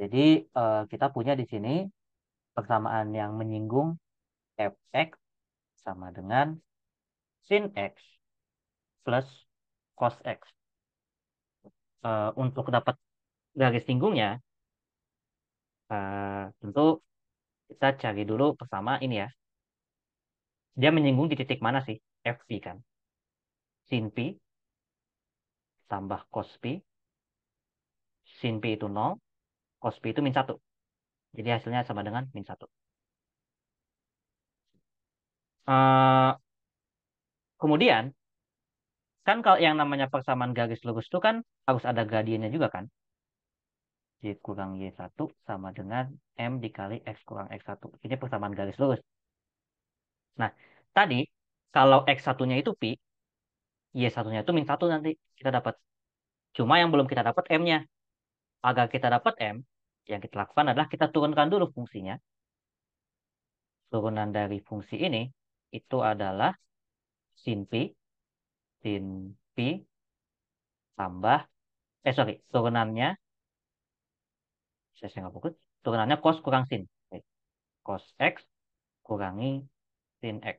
Jadi kita punya di sini persamaan yang menyinggung fx sama dengan sin x plus cos x. Untuk dapat garis singgungnya, tentu kita cari dulu persamaan ini ya. Dia menyinggung di titik mana sih? Fp kan. Sin P tambah cos P. Sin P itu 0, cos P itu min 1. Jadi hasilnya sama dengan min 1. Kemudian, kan kalau yang namanya persamaan garis lurus itu kan harus ada gradiennya juga kan? Y kurang Y1 sama dengan M dikali X kurang X1. Ini persamaan garis lurus. Nah, tadi kalau X1-nya itu Pi, Y1-nya itu min 1 nanti kita dapat. Cuma yang belum kita dapat M-nya. Agar kita dapat M, yang kita lakukan adalah kita turunkan dulu fungsinya. Turunan dari fungsi ini itu adalah sin Pi, sin Pi tambah, turunannya, saya nggak fokus, turunannya cos kurang sin. Cos X kurangi sin X.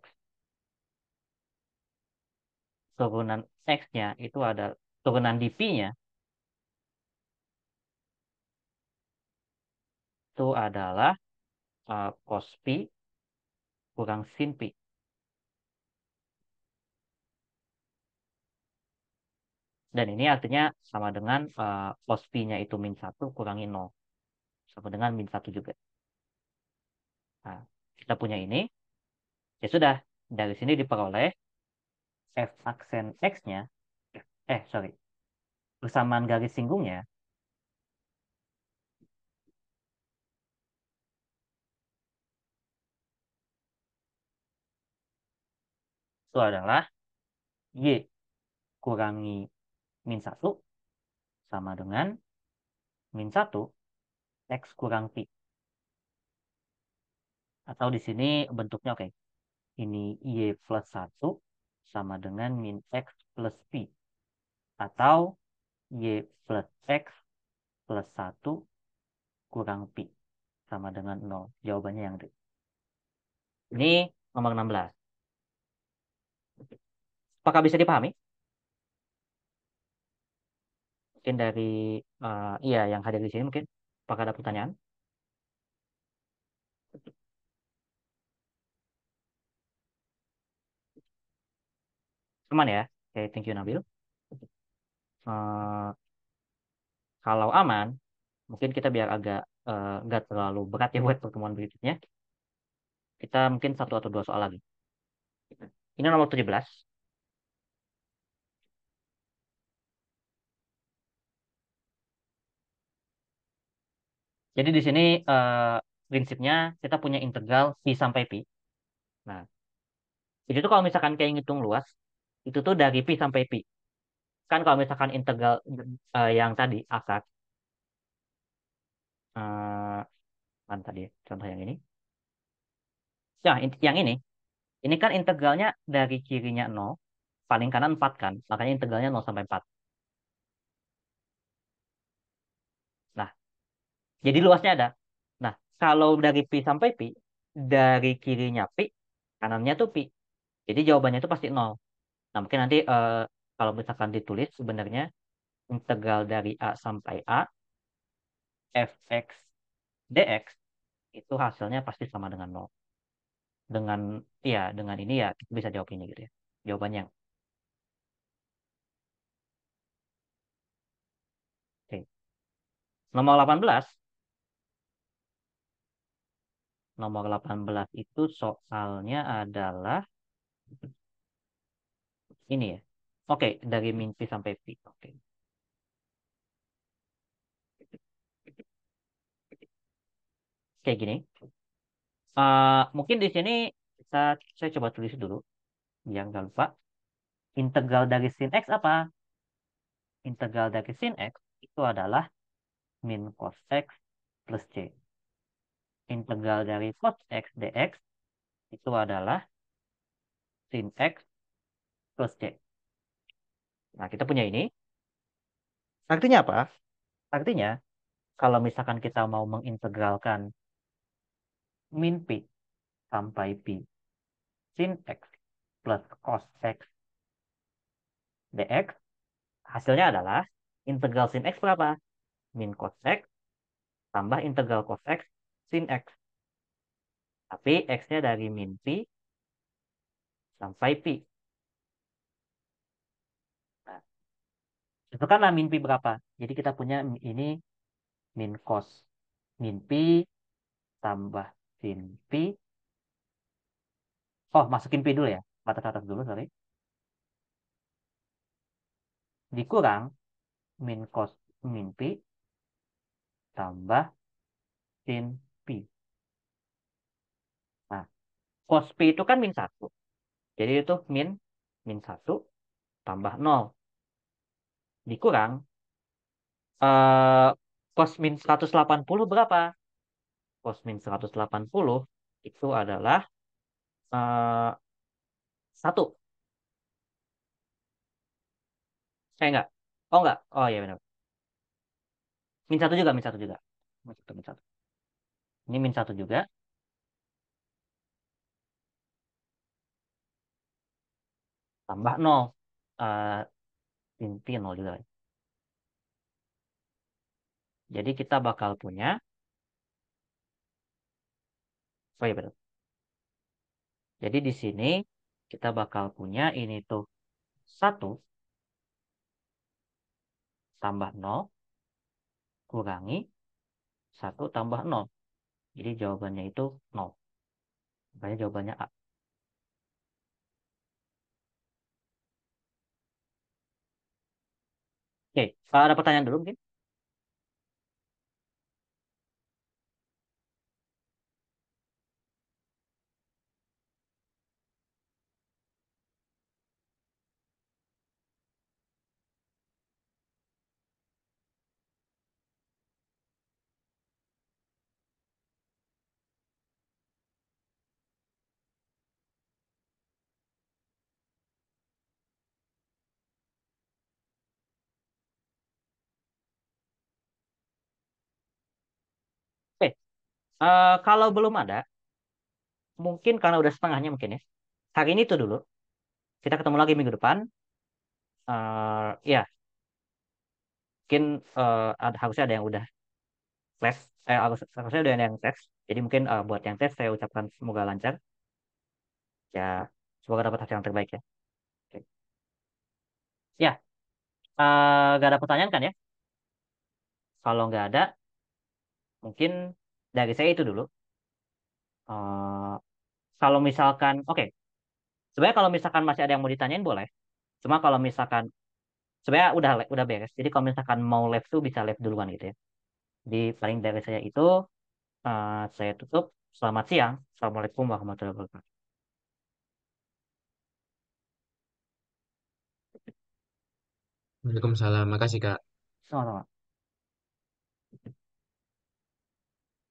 Turunan X-nya itu ada, turunan di Pi-nya itu adalah cos Pi kurang sin Pi. Dan ini artinya sama dengan cos Pi-nya itu min 1 kurangi 0. Sama dengan min 1 juga. Nah, kita punya ini. Ya sudah, dari sini diperoleh F aksen X-nya, persamaan garis singgungnya, itu adalah Y kurangi min 1 sama dengan min 1 X kurang Pi. Atau di sini bentuknya oke. Ini Y plus 1 sama dengan min X plus Pi. Atau Y plus X plus 1 kurang Pi. Sama dengan 0. Jawabannya yang D. Ini nomor 16. Apakah bisa dipahami? Mungkin dari iya yang hadir di sini mungkin. Apakah ada pertanyaan? Aman ya? Oke, thank you Nabil. Eh, Kalau aman, mungkin kita biar agak nggak terlalu berat ya buat pertemuan berikutnya. Kita mungkin satu atau dua soal lagi. Ini nomor 17. Jadi di sini prinsipnya kita punya integral pi sampai pi. Nah, itu tuh kalau misalkan kayak ngitung luas, itu tuh dari pi sampai pi. Kan kalau misalkan integral yang tadi akar, eh, mana tadi ya? Contoh yang ini. Ya, yang ini kan integralnya dari kirinya 0, paling kanan 4 kan. Makanya integralnya 0 sampai 4. Nah, jadi luasnya ada. Nah, kalau dari pi sampai pi, dari kirinya pi, kanannya tuh pi. Jadi jawabannya itu pasti 0. Nah, mungkin nanti kalau misalkan ditulis sebenarnya integral dari A sampai A, fx dx, itu hasilnya pasti sama dengan 0. Dengan, ya, dengan ini ya, kita bisa jawab ini gitu ya. Jawabannya. Oke. Nomor 18. Nomor 18 itu soalnya adalah ini ya. Oke, dari min pi sampai pi. Oke. kayak gini. Mungkin di sini saya coba tulis dulu, yang nggak lupa. Integral dari sin X apa? Integral dari sin X itu adalah min cos X plus C. Integral dari cos X dx itu adalah sin X plus C. Nah, kita punya ini. Artinya apa? Artinya, kalau misalkan kita mau mengintegralkan min Pi sampai Pi sin X plus cos X dx, hasilnya adalah integral sin X berapa? Min cos X tambah integral cos X sin X. Tapi X-nya dari min Pi sampai Pi. Nah, tentukanlah min Pi berapa. Jadi kita punya ini min cos min Pi tambah sin Pi. Oh, masukin Pi dulu ya. Batas atas dulu, sorry. Dikurang min cos min Pi tambah sin Pi. Nah, cos Pi itu kan min 1. Jadi itu min 1 tambah 0. Dikurang cos min 180 berapa? Cos min 180 itu adalah 1. Enggak. Oh enggak. Oh iya benar. Min 1 juga, min 1 juga. Min 1, min 1. Ini min 1 juga. Tambah 0. Inti 0 juga. Jadi kita bakal punya. Oh iya betul. Jadi di sini kita bakal punya ini tuh 1 tambah 0 kurangi 1 tambah 0. Jadi jawabannya itu 0. Makanya jawabannya A. Oke, ada pertanyaan dulu mungkin? Oke, kalau belum ada, mungkin karena udah setengahnya mungkin ya. Hari ini tuh dulu. Kita ketemu lagi minggu depan. Ya, mungkin harusnya ada yang udah tes. Harusnya ada yang tes. Jadi mungkin buat yang tes saya ucapkan semoga lancar. Ya, semoga dapat hasil yang terbaik ya. Oke. Ya, gak ada pertanyaan kan ya? Kalau nggak ada, mungkin dari saya itu dulu. Eh, Kalau misalkan, oke, sebenarnya kalau misalkan masih ada yang mau ditanyain boleh. Cuma kalau misalkan sebenarnya udah beres. Jadi kalau misalkan mau live tuh bisa live duluan gitu ya. Jadi paling dari saya itu saya tutup. Selamat siang. Assalamualaikum warahmatullahi wabarakatuh. Waalaikumsalam. Makasih, Kak. Sama-sama.